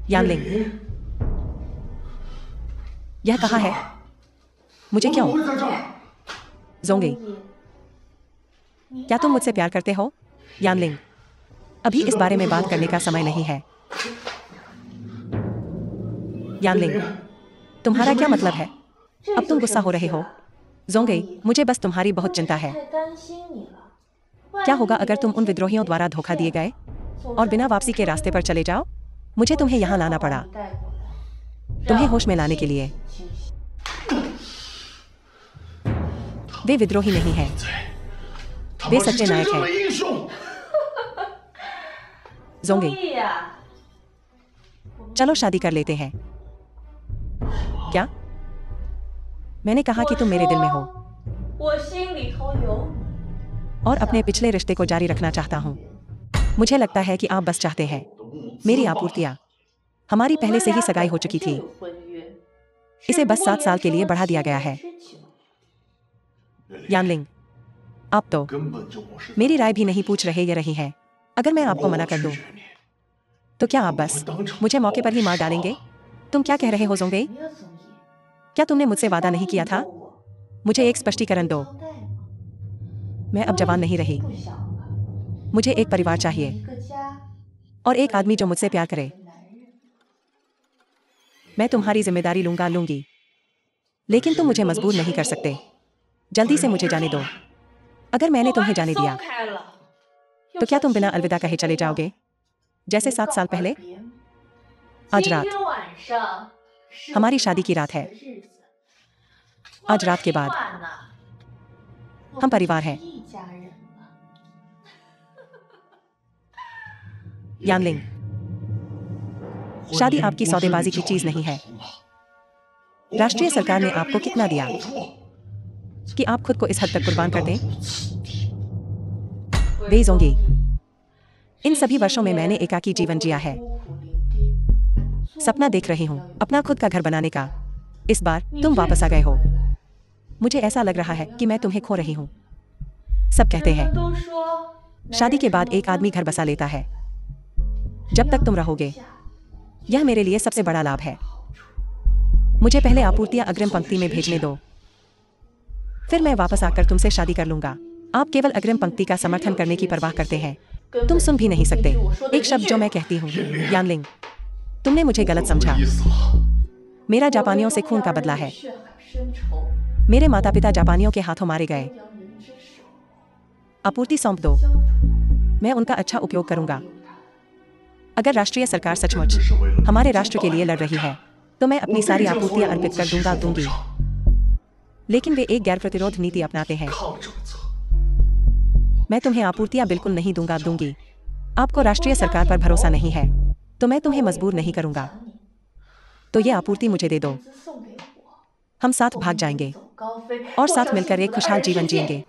यानलिंग, यह कहाँ है? मुझे क्यों? जोंगे, क्या तुम मुझसे प्यार करते हो? यानलिंग, अभी इस बारे में बात करने का समय नहीं है। यानलिंग, तुम्हारा क्या मतलब है? अब तुम गुस्सा हो रहे हो? जोंगे, मुझे बस तुम्हारी बहुत चिंता है। क्या होगा अगर तुम उन विद्रोहियों द्वारा धोखा दिए गए और बिना वापसी के रास्ते पर चले जाओ? मुझे तुम्हें यहाँ लाना पड़ा, तुम्हें होश में लाने के लिए। वे विद्रोही नहीं हैं, वे सच्चे नायक हैं। जोंगे, चलो शादी कर लेते हैं। क्या? मैंने कहा कि तुम मेरे दिल में हो और अपने पिछले रिश्ते को जारी रखना चाहता हूं। मुझे लगता है कि आप बस चाहते हैं मेरी आपूर्तियां। हमारी पहले से ही सगाई हो चुकी थी, इसे बस 7 साल के लिए बढ़ा दिया गया है। यानलिंग, आप तो मेरी राय भी नहीं पूछ रहे या रही हैं। अगर मैं आपको मना कर दूं, तो क्या आप बस मुझे मौके पर ही मार डालेंगे? तुम क्या कह रहे हो जोंगे? क्या तुमने मुझसे वादा नहीं किया था? मुझे एक स्पष्टीकरण दो। मैं अब जवान नहीं रही, मुझे एक परिवार चाहिए और एक आदमी जो मुझसे प्यार करे। मैं तुम्हारी जिम्मेदारी लूंगी, लेकिन तुम मुझे मजबूर नहीं कर सकते। जल्दी से मुझे जाने दो। अगर मैंने तुम्हें जाने दिया, तो क्या तुम बिना अलविदा कहे चले जाओगे, जैसे 7 साल पहले? आज रात हमारी शादी की रात है। आज रात के बाद हम परिवार हैं। यानलिंग, शादी आपकी सौदेबाजी की चीज नहीं है। राष्ट्रीय सरकार ने आपको कितना दिया कि आप खुद को इस हद तक कुर्बान कर दें? वे जोंगी, इन सभी वर्षों में मैंने एकाकी जीवन जिया है। सपना देख रही हूँ अपना खुद का घर बनाने का। इस बार तुम वापस आ गए हो। मुझे ऐसा लग रहा है कि मैं तुम्हें खो रही हूँ। सब कहते हैं शादी के बाद एक आदमी घर बसा लेता है। जब तक तुम रहोगे, यह मेरे लिए सबसे बड़ा लाभ है। मुझे पहले आपूर्तियां अग्रिम पंक्ति में भेजने दो, फिर मैं वापस आकर तुमसे शादी कर लूंगा। आप केवल अग्रिम पंक्ति का समर्थन करने की परवाह करते हैं। तुम सुन भी नहीं सकते एक शब्द जो मैं कहती हूँ। यानलिंग, तुमने मुझे गलत समझा। मेरा जापानियों से खून का बदला है। मेरे माता पिता जापानियों के हाथों मारे गए। आपूर्ति सौंप दो, मैं उनका अच्छा उपयोग करूंगा। अगर राष्ट्रीय सरकार सचमुच हमारे राष्ट्र के लिए लड़ रही है, तो मैं अपनी सारी आपूर्तियां अर्पित कर दूंगी। लेकिन वे एक गैर प्रतिरोध नीति अपनाते हैं। मैं तुम्हें आपूर्तियां बिल्कुल नहीं दूंगी। आपको राष्ट्रीय सरकार पर भरोसा नहीं है, तो मैं तुम्हें मजबूर नहीं करूंगा। तो ये आपूर्ति मुझे दे दो। हम साथ भाग जाएंगे और साथ मिलकर एक खुशहाल जीवन जिएंगे।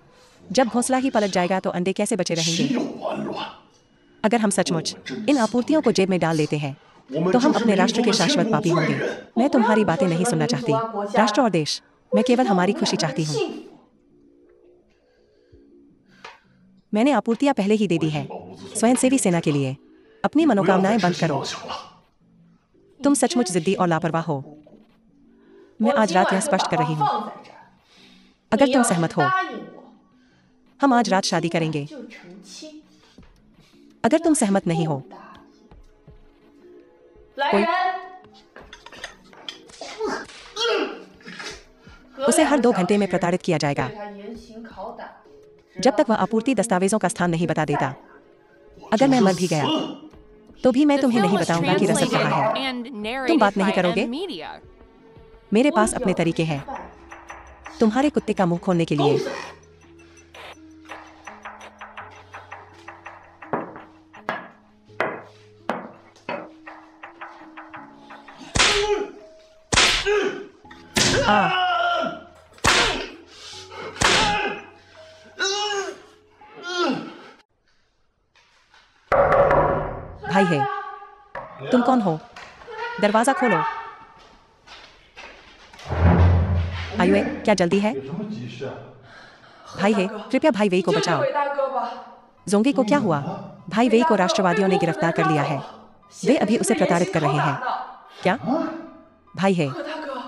जब घोंसला ही पलट जाएगा तो अंडे कैसे बचे रहेंगे? अगर हम सचमुच इन आपूर्तियों को जेब में डाल लेते हैं, तो हम अपने राष्ट्र के शाश्वत पापी होंगे। मैं तुम्हारी बातें नहीं सुनना चाहती। राष्ट्र और देश, मैं केवल हमारी खुशी चाहती हूँ। मैंने आपूर्तियां पहले ही दे दी है स्वयंसेवी सेना के लिए। अपनी मनोकामनाएं बंद करो। तुम सचमुच जिद्दी और लापरवाह हो। मैं आज रात यह स्पष्ट कर रही हूँ। अगर तुम सहमत हो, हम आज रात शादी करेंगे। अगर तुम सहमत नहीं हो, कोई उसे हर 2 घंटे में प्रताड़ित किया जाएगा जब तक वह आपूर्ति दस्तावेजों का स्थान नहीं बता देता। अगर मैं मर भी गया तो भी मैं तुम्हें नहीं बताऊंगा कि रसद कहाँ है। तुम बात नहीं करोगे? मेरे पास अपने तरीके हैं तुम्हारे कुत्ते का मुंह खोलने के लिए। भाई है, तुम कौन हो? दरवाजा खोलो। आयुए, क्या जल्दी है? भाई है, कृपया भाई वेई को बचाओ। जोंगी को क्या हुआ? भाई वेई को राष्ट्रवादियों ने गिरफ्तार कर लिया है। वे अभी उसे प्रताड़ित कर रहे हैं। क्या? भाई है,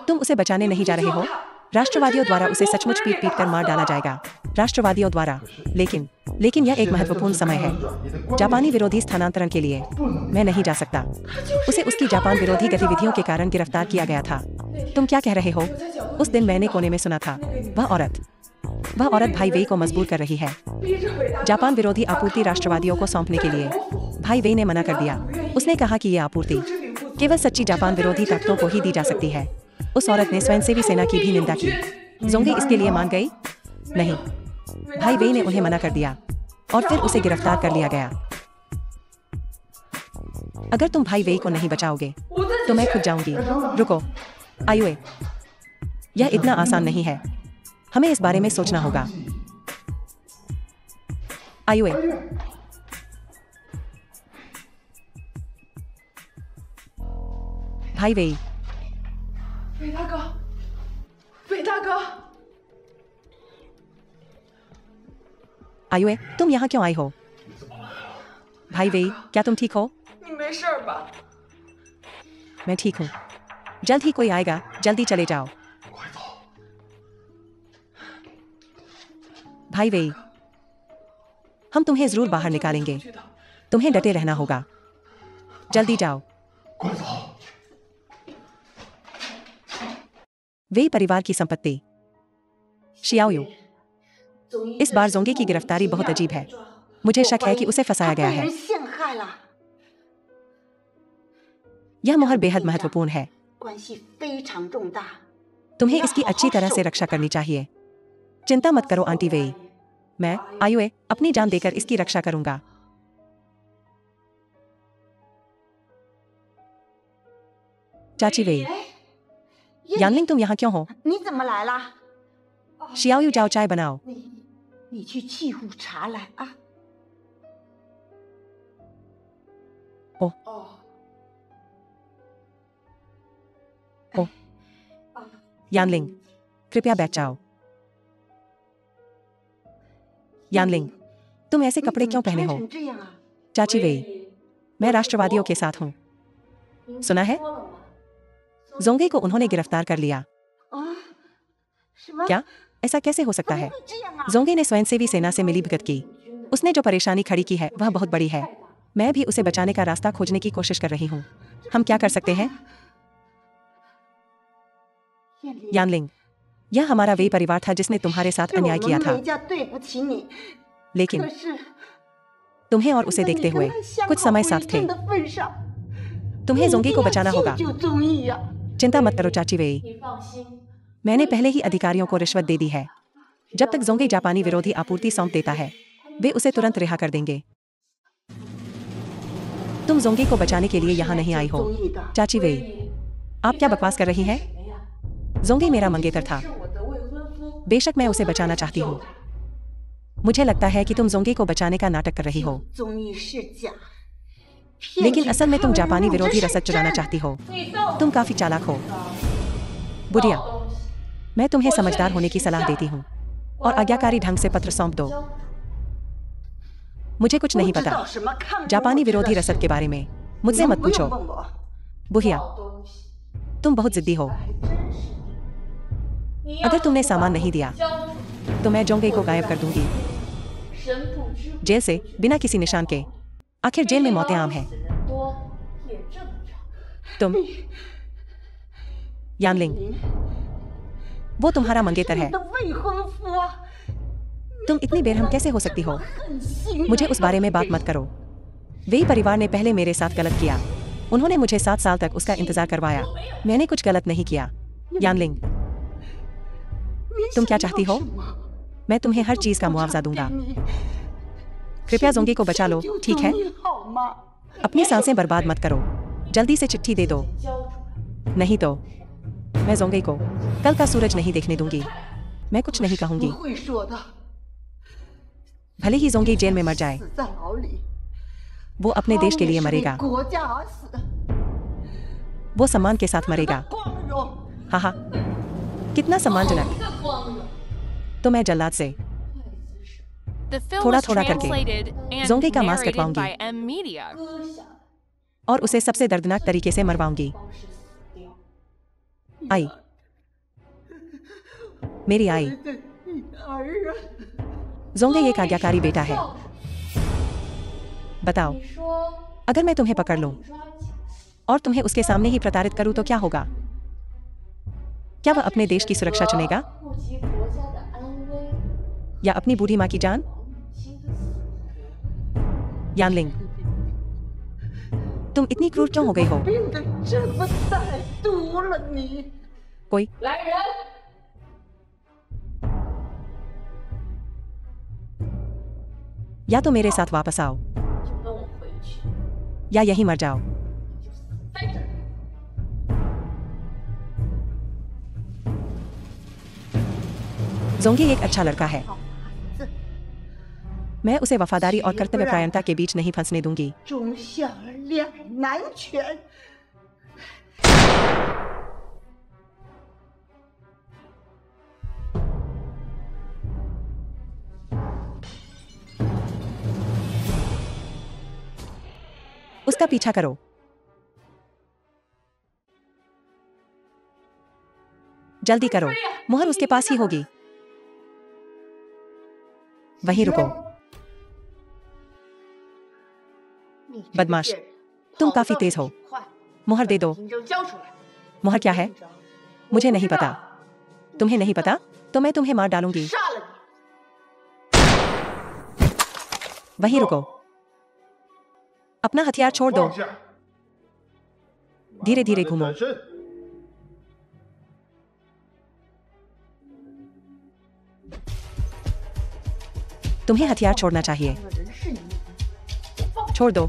तुम उसे बचाने नहीं जा रहे हो? राष्ट्रवादियों द्वारा उसे सचमुच पीट पीट कर मार डाला जाएगा। राष्ट्रवादियों द्वारा। लेकिन यह एक महत्वपूर्ण समय है जापानी विरोधी स्थानांतरण के लिए। मैं नहीं जा सकता। उसे उसकी जापान विरोधी गतिविधियों के कारण गिरफ्तार किया गया था। तुम क्या कह रहे हो? उस दिन मैंने कोने में सुना था। वह औरत भाई वेई को मजबूर कर रही है जापान विरोधी आपूर्ति राष्ट्रवादियों को सौंपने के लिए। भाई वेई ने मना कर दिया। उसने कहा कि यह आपूर्ति केवल सच्ची जापान विरोधी ताकतों को ही दी जा सकती है। उस औरत ने स्वयंसेवी सेना की भी निंदा की। जोंगी इसके लिए मान गई? नहीं, भाई वेई ने उन्हें मना कर दिया और फिर उसे गिरफ्तार कर लिया गया। अगर तुम भाई वेई को नहीं बचाओगे तो मैं खुद जाऊंगी। रुको आयुए, यह इतना आसान नहीं है। हमें इस बारे में सोचना होगा। आयुए, भाई वेई। आयुए, तुम यहाँ क्यों आई हो? भाई वेई, क्या तुम ठीक हो? मैं ठीक हूँ। जल्द ही कोई आएगा, जल्दी चले जाओ। भाई वेई, हम तुम्हें जरूर बाहर निकालेंगे। तुम्हें डटे रहना होगा। जल्दी जाओ। वेई परिवार की संपत्ति। शियाओयू, इस बार जोंगी की गिरफ्तारी बहुत अजीब है। मुझे शक है कि उसे फंसाया गया है। यह मोहर बेहद महत्वपूर्ण है। तुम्हें इसकी अच्छी तरह से रक्षा करनी चाहिए। चिंता मत करो आंटी वेई। मैं आयुए अपनी जान देकर इसकी रक्षा करूंगा। चाची वेई, यानलिंग तुम यहाँ क्यों हो? शियाओयू, जाओ चाय बनाओ। ओह, यानलिंग, कृपया बैठ जाओ। यानलिंग, तुम ऐसे कपड़े क्यों पहने हो? चाची वेई, मैं राष्ट्रवादियों के साथ हूँ। सुना है? जोंगे को उन्होंने गिरफ्तार कर लिया। क्या? ऐसा कैसे हो सकता है? जोंगे ने स्वयंसेवी सेना से मिलीभगत की। उसने जो परेशानी खड़ी की है वह बहुत बड़ी है। मैं भी उसे बचाने का रास्ता खोजने की कोशिश कर रही हूँ। हम क्या कर सकते हैं? यानलिंग, यह हमारा वेई परिवार था जिसने तुम्हारे साथ अन्याय किया था। लेकिन तुम्हें और उसे देखते हुए कुछ समय साथ थे। तुम्हें जोंगी को बचाना होगा। चिंता मत करो चाची वेई। मैंने पहले ही अधिकारियों को रिश्वत दे दी है। जब तक जोंगी जापानी विरोधी आपूर्ति सौंप देता है वे उसे तुरंत रिहा कर देंगे। तुम जोंगी को बचाने के लिए यहाँ नहीं आई हो। चाची वेई, आप क्या बकवास कर रही हैं? जोंगी मेरा मंगेतर था। बेशक मैं उसे बचाना चाहती हूँ। मुझे लगता है कि तुम जोंगी को बचाने का नाटक कर रही हो। लेकिन असल में तुम जापानी विरोधी रसद चुराना चाहती हो। तुम काफी चालाक हो। बुढ़िया, मैं तुम्हें समझदार होने की सलाह देती हूँ और आज्ञाकारी ढंग से पत्र सौंप दो। मुझे कुछ नहीं पता जापानी विरोधी रसद के बारे में। मुझसे मत पूछो। बुहिया, तुम बहुत जिद्दी हो। अगर तुमने सामान नहीं दिया तो मैं जोंगे को गायब कर दूंगी जेल से बिना किसी निशान के। आखिर जेल में मौतें आम हैं। तुम यानलिंग, वो तुम्हारा मंगेतर है। तुम इतनी बेरहम कैसे हो सकती हो? मुझे उस बारे में बात मत करो। वे परिवार ने पहले मेरे साथ गलत किया। उन्होंने मुझे 7 साल तक उसका इंतजार करवाया। मैंने कुछ गलत नहीं किया। यानलिंग, तुम क्या चाहती हो? मैं तुम्हें हर चीज का मुआवजा दूंगा। कृपया जोंगी को बचा लो, ठीक है? अपनी सांसें बर्बाद मत करो। जल्दी से चिट्ठी दे दो, नहीं तो मैं जोंगी को कल का सूरज नहीं देखने दूंगी। मैं कुछ नहीं कहूंगी। भले ही जोंगी जेल में मर जाए, वो अपने देश के लिए मरेगा। वो सम्मान के साथ मरेगा। हाँ हाँ, कितना सम्मानजनक। तो मैं जल्लाद से थोड़ा थोड़ा करके जोंगी का मांस कटवाऊंगी और उसे सबसे दर्दनाक तरीके से मरवाऊंगी। आई, मेरी आई। जोंगे एक आज्ञाकारी बेटा है। बताओ, अगर मैं तुम्हें पकड़ लूं और तुम्हें उसके सामने ही प्रताड़ित करूं तो क्या होगा? क्या वह अपने देश की सुरक्षा चुनेगा या अपनी बूढ़ी मां की जान? यानलिंग, तुम इतनी क्रूर क्यों हो गई हो? कोई या तो मेरे साथ वापस आओ या यहीं मर जाओ। जोंगी एक अच्छा लड़का है। मैं उसे वफादारी और कर्तव्यपरायणता के बीच नहीं फंसने दूंगी। उसका पीछा करो। जल्दी करो, मुहर उसके पास ही होगी। वहीं रुको। बदमाश, तुम काफी तेज हो। मुहर दे दो। मुहर क्या है? मुझे नहीं पता। तुम्हें नहीं पता तो मैं तुम्हें मार डालूंगी। वहीं रुको। अपना हथियार छोड़ दो। धीरे धीरे घूमो। तुम्हें हथियार छोड़ना चाहिए। छोड़ दो।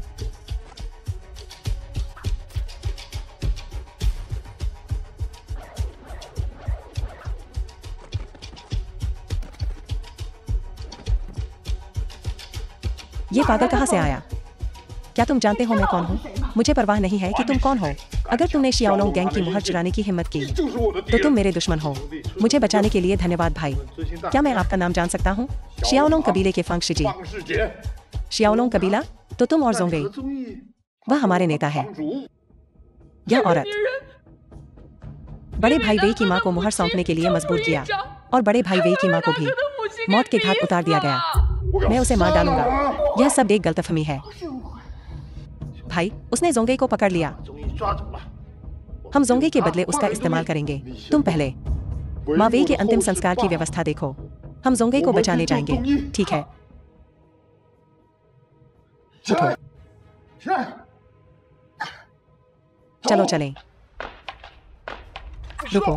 ये पागल कहां से आया? क्या तुम जानते हो मैं कौन हूँ? मुझे परवाह नहीं है कि तुम कौन हो। अगर तुमने शियाओलोंग गैंग की मुहर चुराने की हिम्मत की तो तुम मेरे दुश्मन हो। मुझे बचाने के लिए धन्यवाद भाई। क्या मैं आपका नाम जान सकता हूँ? शियाओलोंग कबीले के फांग शिजी। शियाओलोंग कबीला? तो तुम और जोंगे, वह हमारे नेता है। यह औरत बड़े भाई वेई की मां को मुहर सौंपने के लिए मजबूर किया और बड़े भाई वेई की मां को भी मौत के घाट उतार दिया गया। मैं उसे मार डालूंगा। यह सब एक गलतफहमी है। भाई, उसने जोंगे को पकड़ लिया। हम जोंगे के बदले उसका इस्तेमाल करेंगे। तुम पहले मां वेई के अंतिम संस्कार की व्यवस्था देखो। हम जोंगे को बचाने जाएंगे, ठीक है? उठो, चलो चलें। रुको,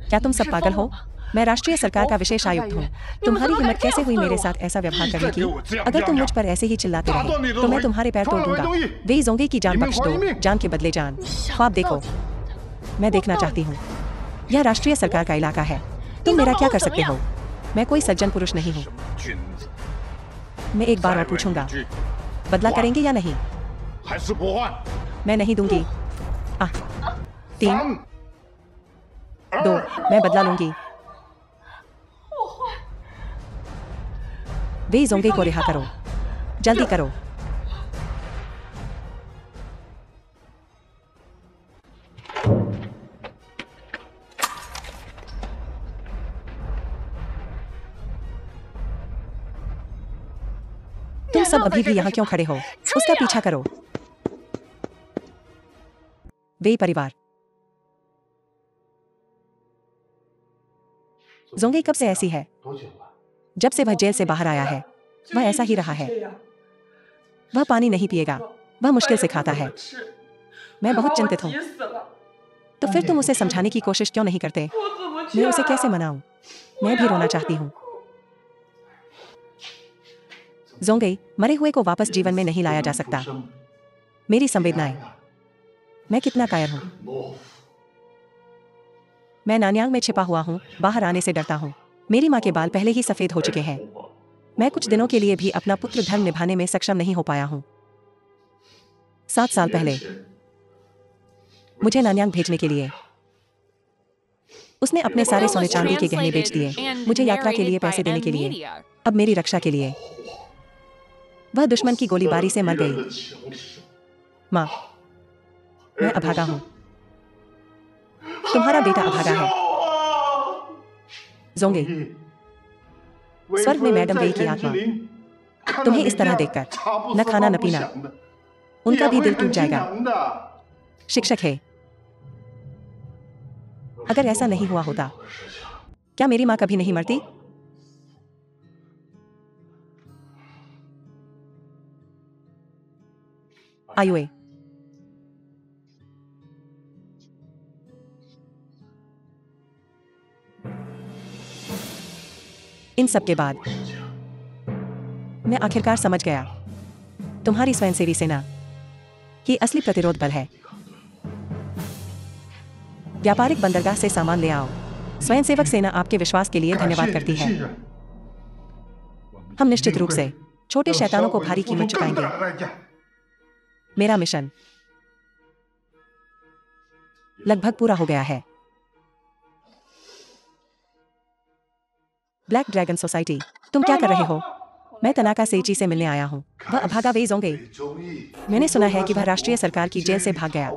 क्या तुम सब पागल हो? मैं राष्ट्रीय सरकार का विशेष आयुक्त हूँ। तुम्हारी हिम्मत कैसे हुई मेरे साथ ऐसा व्यवहार करने की? अगर तुम मुझ पर ऐसे ही चिल्लाते रहे तो मैं तुम्हारे पैर तोड़ दूंगा। वे जोंगे की जान बख्श दो, जान के बदले जान। ख्वाब देखो, मैं देखना चाहती हूँ। यह राष्ट्रीय सरकार का इलाका है। तुम मेरा क्या कर सकते हो? मैं कोई सज्जन पुरुष नहीं हूँ। मैं एक बार और पूछूंगा, बदला करेंगे या नहीं? मैं नहीं दूंगी। 3, 2, मैं बदला लूंगी। वे जोंगे को रिहा करो। जल्दी करो। तुम सब अभी भी यहाँ क्यों खड़े हो? उसका पीछा करो। वे परिवार। जोंगे कब से ऐसी है? जब से वह जेल से बाहर आया है वह ऐसा ही रहा है। वह पानी नहीं पिएगा, वह मुश्किल से खाता है। मैं बहुत चिंतित हूँ। तो फिर तुम उसे समझाने की कोशिश क्यों नहीं करते? मैं उसे कैसे मनाऊं? मैं भी रोना चाहती हूँ। जोंगे, मरे हुए को वापस जीवन में नहीं लाया जा सकता। मेरी संवेदनाएं। मैं कितना कायर हूँ। मैं नान्यांग में छिपा हुआ हूँ, बाहर आने से डरता हूँ। मेरी माँ के बाल पहले ही सफेद हो चुके हैं। मैं कुछ दिनों के लिए भी अपना पुत्र धर्म निभाने में सक्षम नहीं हो पाया हूँ। 7 साल पहले मुझे नान्यांग भेजने के लिए उसने अपने सारे सोने चांदी के गहने बेच दिए, मुझे यात्रा के लिए पैसे देने के लिए, अब मेरी रक्षा के लिए। वह दुश्मन की गोलीबारी से मर गई। माँ, मैं अभागा हूँ। तुम्हारा बेटा अभागा है। जोंगे, स्वर्ग में मैडम वेई की आत्मा तुम्हें इस तरह देखकर न खाना न पीना, उनका भी दिल टूट जाएगा। शिक्षक है। अगर ऐसा नहीं हुआ होता, क्या मेरी माँ कभी नहीं मरती? आयुए। इन सब के बाद मैं आखिरकार समझ गया, तुम्हारी स्वयंसेवी सेना ही असली प्रतिरोध बल है। व्यापारिक बंदरगाह से सामान ले आओ। स्वयंसेवक सेना आपके विश्वास के लिए धन्यवाद करती है। हम निश्चित रूप से छोटे शैतानों को भारी कीमत चुकाएंगे। मेरा मिशन लगभग पूरा हो गया है। ब्लैक ड्रैगन सोसाइटी, तुम क्या कर रहे हो? मैं तनाका सेइची से मिलने आया हूँ। वह अभागा वेई जोंगे। मैंने सुना है कि वह राष्ट्रीय सरकार की जेल से भाग गया।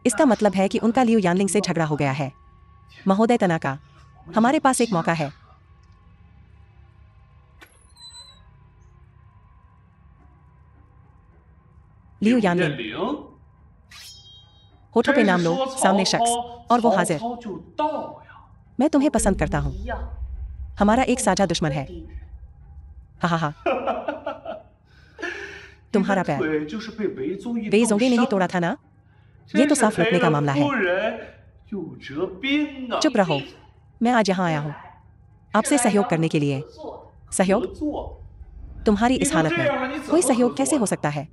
इसका मतलब है कि उनका लियू यानलिंग से झगड़ा हो गया है। महोदय तनाका, हमारे पास एक मौका है। लियू यानलिंग। होठों पे नाम लो, सामने शख्स, और वो हाजिर। मैं तुम्हें पसंद करता हूँ। हमारा एक साझा दुश्मन है। हा हा हा। तुम्हारा पैर वेई जोंगे ने ही तोड़ा था ना? ये तो साफ लुटने का मामला है। चुप रहो। मैं आज यहाँ आया हूँ आपसे सहयोग करने के लिए। सहयोग? तुम्हारी इस हालत में कोई सहयोग कैसे हो सकता है?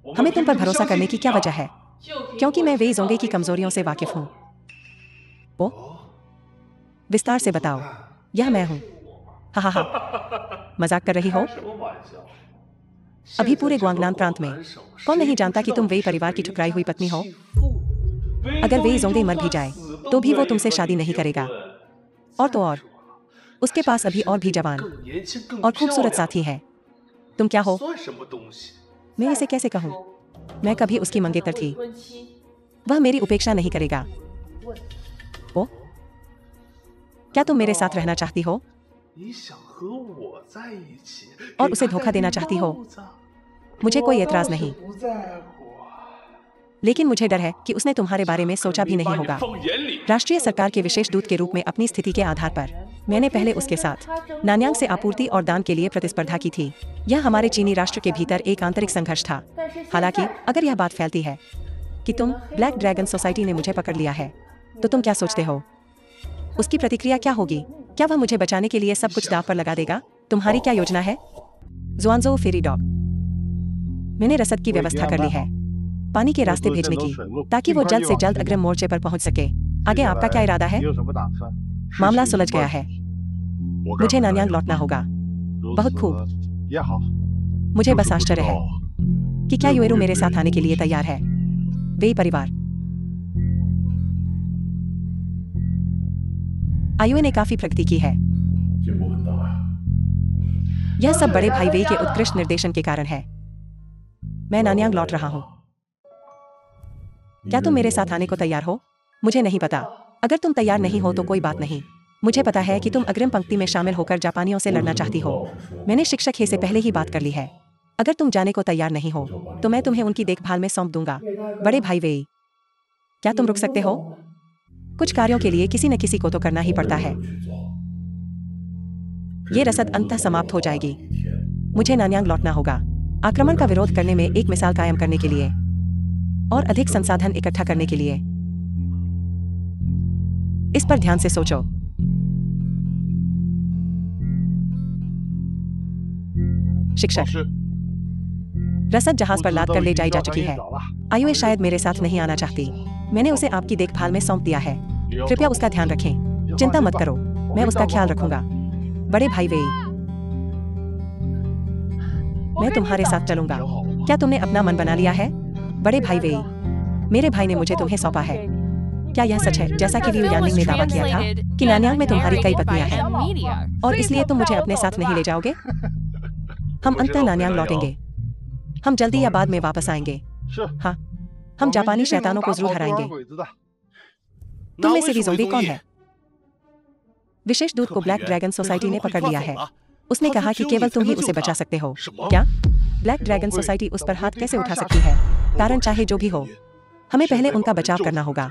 हमें तुम पर भरोसा करने की क्या वजह है? क्योंकि मैं वेई जोंगे की कमजोरियों से वाकिफ हूँ। ओ, विस्तार से बताओ। यह मैं हूँ। हा हा हा। मजाक कर रही हो? अभी पूरे ग्वांगनान प्रांत में कौन नहीं जानता कि तुम वेई परिवार की ठुकराई हुई पत्नी हो? अगर वेई जोंगे मर भी जाए तो भी वो तुमसे शादी नहीं करेगा। और तो और, उसके पास अभी और भी जवान और खूबसूरत साथी है। तुम क्या हो? मैं इसे कैसे कहूँ? मैं कभी उसकी मंगेतर थी। वह मेरी उपेक्षा नहीं करेगा। ओ, क्या तुम मेरे साथ रहना चाहती हो? और उसे धोखा देना चाहती हो? मुझे कोई एतराज नहीं, लेकिन मुझे डर है कि उसने तुम्हारे बारे में सोचा भी नहीं होगा। राष्ट्रीय सरकार के विशेष दूत के रूप में अपनी स्थिति के आधार पर मैंने पहले उसके साथ नान्यांग से आपूर्ति और दान के लिए प्रतिस्पर्धा की थी। यह हमारे चीनी राष्ट्र के भीतर एक आंतरिक संघर्ष था। हालांकि अगर यह बात फैलती है कि तुम ब्लैक ड्रैगन सोसाइटी ने मुझे पकड़ लिया है, तो तुम क्या सोचते हो? उसकी प्रतिक्रिया क्या होगी? क्या वह मुझे बचाने के लिए सब कुछ दांव पर लगा देगा? तुम्हारी क्या योजना है? जुआनजो फेरी डॉग, मैंने रसद की व्यवस्था कर ली है, पानी के रास्ते भेजने की, ताकि वो जल्द से जल्द अग्रिम मोर्चे पर पहुंच सके। आगे आपका क्या इरादा है? मामला सुलझ गया है। मुझे नान्यांग लौटना होगा। बहुत खूब। मुझे बस आश्चर्य है कि क्या युएरू मेरे साथ आने के लिए तैयार है। वेई परिवार। आयुए ने काफी प्रगति की है। यह सब बड़े भाई वेई के उत्कृष्ट निर्देशन के कारण है। मैं नान्यांग लौट रहा हूँ। क्या तुम मेरे साथ आने को तैयार हो? मुझे नहीं पता। अगर तुम तैयार नहीं हो तो कोई बात नहीं। मुझे पता है कि तुम अग्रिम पंक्ति में शामिल होकर जापानियों से लड़ना चाहती हो। मैंने शिक्षक हे से पहले ही बात कर ली है। अगर तुम जाने को तैयार नहीं हो तो मैं तुम्हें उनकी देखभाल में सौंप दूंगा। बड़े भाई वेई, क्या तुम रुक सकते हो? कुछ कार्यों के लिए किसी न किसी को तो करना ही पड़ता है। ये रसद अंततः समाप्त हो जाएगी। मुझे नान्यांग लौटना होगा, आक्रमण का विरोध करने में एक मिसाल कायम करने के लिए और अधिक संसाधन इकट्ठा करने के लिए। इस पर ध्यान से सोचो। शिक्षक, रसद जहाज पर लाद कर ले जाई जा चुकी है। आयुए शायद मेरे साथ नहीं आना चाहती। मैंने उसे आपकी देखभाल में सौंप दिया है। कृपया उसका ध्यान रखें। चिंता मत करो, मैं उसका ख्याल रखूंगा। बड़े भाई वेई, मैं तुम्हारे साथ चलूंगा। क्या तुमने अपना मन बना लिया है? बड़े भाई वेई, मेरे भाई ने मुझे तुम्हें सौंपा है। क्या यह सच है, जैसा कि लियू यानलिंग ने दावा किया था, कि नान्यांग में तुम्हारी कई पत्नियां हैं और इसलिए तुम मुझे अपने साथ नहीं ले जाओगे? हम अंततः नान्यांग लौटेंगे। हम जल्दी या बाद में वापस आएंगे। हाँ, हम जापानी शैतानों को जरूर हराएंगे। तुम में से वीजोंगी कौन है? विशेष दूत को ब्लैक ड्रैगन सोसाइटी ने पकड़ लिया है। उसने कहा कि केवल तुम ही उसे बचा सकते हो। क्या ब्लैक ड्रैगन सोसाइटी उस पर हाथ कैसे उठा सकती है? कारण चाहे जो भी हो, हमें पहले उनका बचाव करना होगा।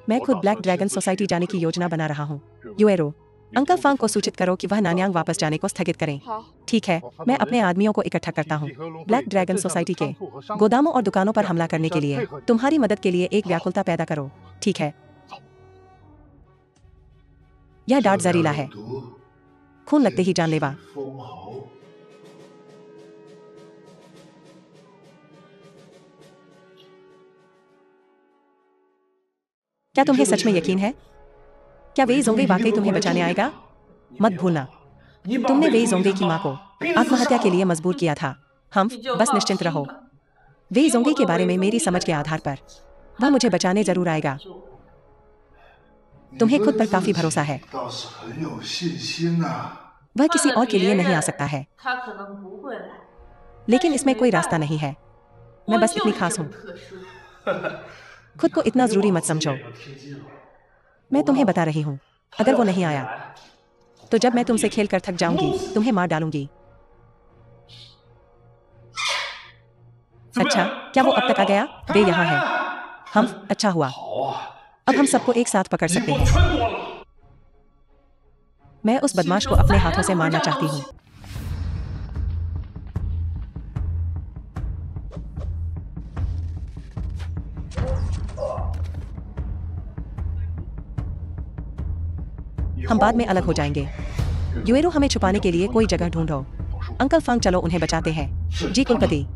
मैं खुद ब्लैक ड्रैगन सोसाइटी जाने की योजना बना रहा हूँ। युएरो, अंकल फांग को सूचित करो कि वह नान्यांग वापस जाने को स्थगित करें। ठीक है, मैं अपने आदमियों को इकट्ठा करता हूँ। ब्लैक ड्रैगन सोसाइटी के गोदामों और दुकानों पर हमला करने के लिए तुम्हारी मदद के लिए एक व्याकुलता पैदा करो। ठीक है? यह डार्ट जहरीला है, खून लगते ही जानलेवा। क्या तुम्हें सच में यकीन है? क्या वेई ज़ोंगी वाकई तुम्हें बचाने आएगा? मत भूलना, तुमने वेई ज़ोंगी की मां को आत्महत्या के लिए मजबूर किया था। हम बस निश्चिंत रहो। वेई ज़ोंगी के बारे में मेरी समझ के आधार पर वह मुझे बचाने जरूर आएगा। तुम्हें खुद पर काफी भरोसा है। वह किसी और के लिए नहीं आ सकता है, लेकिन इसमें कोई रास्ता नहीं है। मैं बस इतनी खास हूं। खुद को इतना जरूरी मत समझो। मैं तुम्हें बता रही हूं, अगर वो नहीं आया तो जब मैं तुमसे खेल कर थक जाऊंगी तुम्हें मार डालूंगी। अच्छा, क्या वो अब तक आ गया? वे यहाँ है। हम अच्छा हुआ, अब हम सबको एक साथ पकड़ सकते हैं। मैं उस बदमाश को अपने हाथों से मारना चाहती हूँ। हम बाद में अलग हो जाएंगे। युएरो, हमें छुपाने के लिए कोई जगह ढूंढो। अंकल फांग, चलो उन्हें बचाते हैं। जी कुलपति।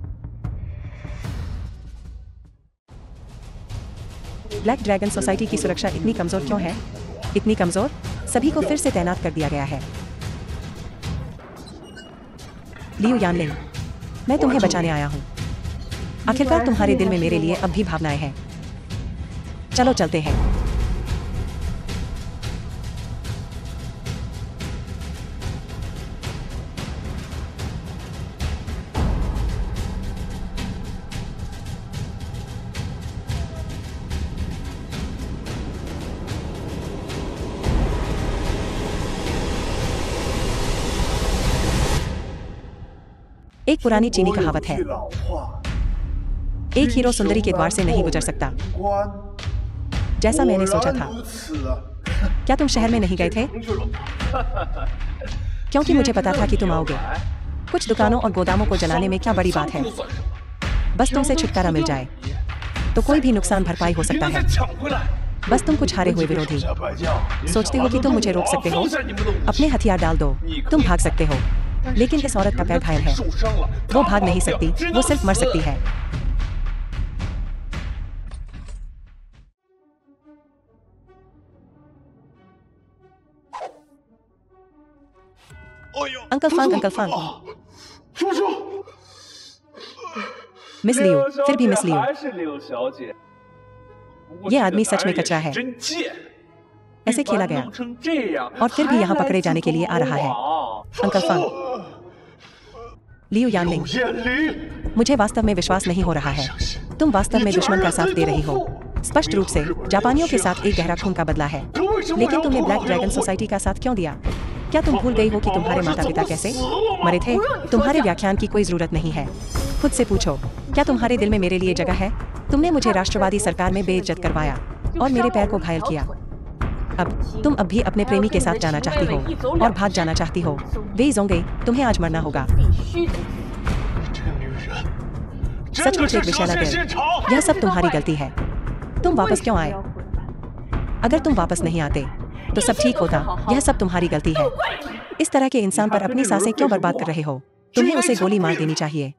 ब्लैक ड्रैगन सोसाइटी की सुरक्षा इतनी कमजोर क्यों है? इतनी कमजोर? सभी को फिर से तैनात कर दिया गया है। लियू यानलिंग, मैं तुम्हें बचाने आया हूँ। आखिरकार तुम्हारे दिल में मेरे लिए अब भी भावनाएं हैं। चलो चलते हैं। एक पुरानी चीनी कहावत है, एक हीरो सुंदरी के द्वार से नहीं गुजर सकता। जैसा मैंने सोचा था। क्या तुम शहर में नहीं गए थे? क्योंकि मुझे पता था कि तुम आओगे। कुछ दुकानों और गोदामों को जलाने में क्या बड़ी बात है? बस तुमसे छुटकारा मिल जाए तो कोई भी नुकसान भरपाई हो सकता है। बस तुम कुछ हारे हुए विरोधी सोचते हो कि तुम मुझे रोक सकते हो? अपने हथियार डाल दो, तुम भाग सकते हो, लेकिन इस औरत का पैर घायल है। वो भाग नहीं सकती, वो सिर्फ मर सकती है। Uncle Fang, uncle Fang. Miss Liu, फिर भी मिस लियू। ये आदमी सच में कचरा है। ऐसे खेला गया और फिर भी यहाँ पकड़े जाने के लिए आ रहा है। अंकल फांग, लियू यानलिंग, मुझे वास्तव में विश्वास नहीं हो रहा है। तुम वास्तव में दुश्मन का साथ दे रही हो। स्पष्ट रूप से जापानियों के साथ एक गहरा खून का बदला है। लेकिन तुमने ब्लैक ड्रैगन सोसाइटी का साथ क्यों दिया? क्या तुम भूल गई हो कि तुम्हारे माता पिता कैसे मरे थे? तुम्हारे व्याख्यान की कोई जरूरत नहीं है। खुद से पूछो, क्या तुम्हारे दिल में मेरे लिए जगह है? तुमने मुझे राष्ट्रवादी सरकार में बेइज्जत करवाया और मेरे पैर को घायल किया। अब तुम अब भी अपने प्रेमी के साथ जाना चाहती हो और भाग जाना चाहती हो। वे जोंगे, तुम्हें आज मरना होगा। सचमुच एक विषैला दिल। यह सब तुम्हारी गलती है। तुम वापस क्यों आए? अगर तुम वापस नहीं आते तो सब ठीक होता। यह सब तुम्हारी गलती है। इस तरह के इंसान पर अपनी सांसें क्यों बर्बाद कर रहे हो? तुम्हें उसे गोली मार देनी चाहिए।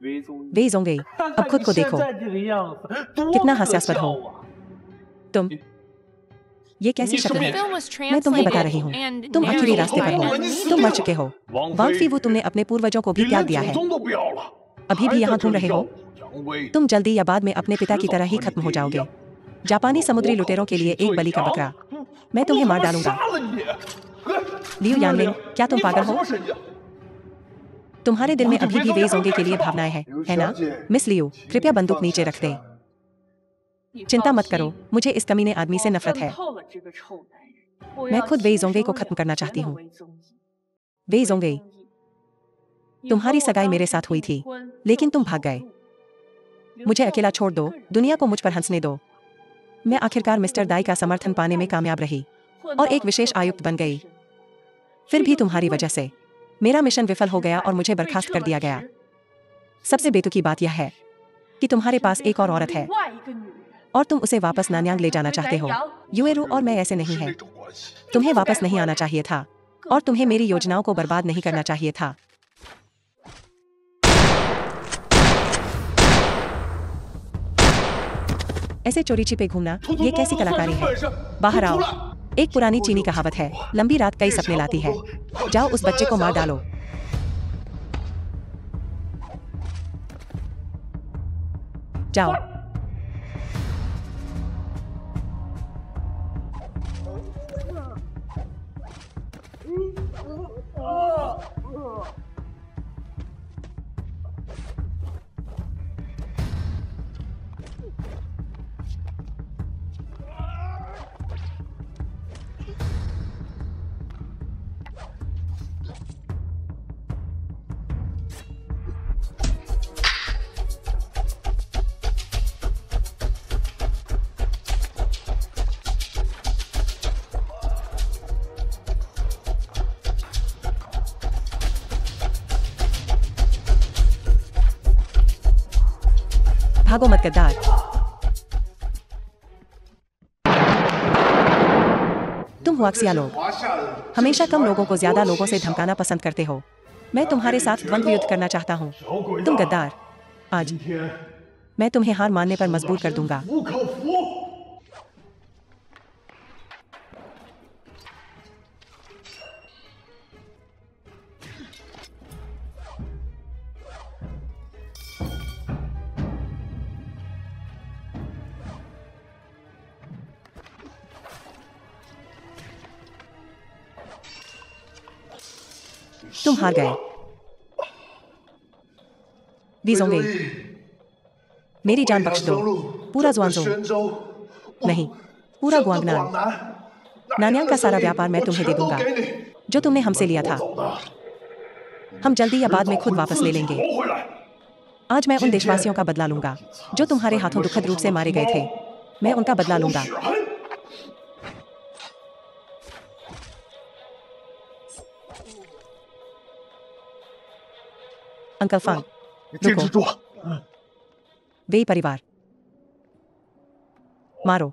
वे जोंगे, अब खुद को देखो, कितना हास्यास्पद हो तुम। ये कैसी शक्ल है? मैं तुम्हें बता रही हूँ, तुम आखिरी रास्ते पर हो। तुम मर चुके हो। वांग फीवू, तुमने अपने पूर्वजों को भी त्याग दिया है। अभी भी यहाँ घूम रहे हो। तुम जल्दी या बाद में अपने पिता की तरह ही खत्म हो जाओगे। जापानी समुद्री लुटेरों के लिए एक बलि का बकरा। मैं तुम्हें मार डालूंगा। लियू यानलिंग, क्या तुम पागल हो? तुम्हारे दिल में अभी भी वे जोंगे के लिए भावनाएं हैं, है ना? मिस लियू, कृपया बंदूक नीचे रख दें। चिंता मत करो, मुझे इस कमीने आदमी से नफरत है। मैं खुद वे जोंगे को खत्म करना चाहती हूँ। वे जोंगे, तुम्हारी सगाई मेरे साथ हुई थी, लेकिन तुम भाग गए। मुझे अकेला छोड़ दो, दुनिया को मुझ पर हंसने दो। मैं आखिरकार मिस्टर दाई का समर्थन पाने में कामयाब रही और एक विशेष आयुक्त बन गई। फिर भी तुम्हारी वजह से मेरा मिशन विफल हो गया और मुझे बर्खास्त कर दिया गया। सबसे बेतुकी बात यह है कि तुम्हारे पास एक और औरत है और तुम उसे वापस नान्यांग ले जाना चाहते हो। युएरू और मैं ऐसे नहीं हैं। तुम्हें वापस नहीं आना चाहिए था और तुम्हें मेरी योजनाओं को बर्बाद नहीं करना चाहिए था। ऐसे चोरी छिपे घूमना, ये कैसी कलाकारी है? बाहर आओ। एक पुरानी चीनी कहावत है, लंबी रात कई सपने लाती है। जाओ उस बच्चे को मार डालो। जाओ। भागो मत गद्दार। तुम हुआक्सिया लोग हमेशा कम लोगों को ज्यादा लोगों से धमकाना पसंद करते हो। मैं तुम्हारे साथ द्वंद्व युद्ध करना चाहता हूँ। तुम गद्दार, आज मैं तुम्हें हार मानने पर मजबूर कर दूंगा। तुम हार गए। वी जोंगे, मेरी जान बख्श दो। पूरा ज़ुआनज़ो नहीं, पूरा गुआंगनान। नान्यांग का सारा व्यापार मैं तुम्हें दे दूंगा, जो तुमने हमसे लिया था। हम जल्दी या बाद में खुद वापस ले लेंगे। आज मैं उन देशवासियों का बदला लूंगा जो तुम्हारे हाथों दुखद रूप से मारे गए थे। मैं उनका बदला लूंगा। अंकल फांग, रुको। वे परिवार मारो।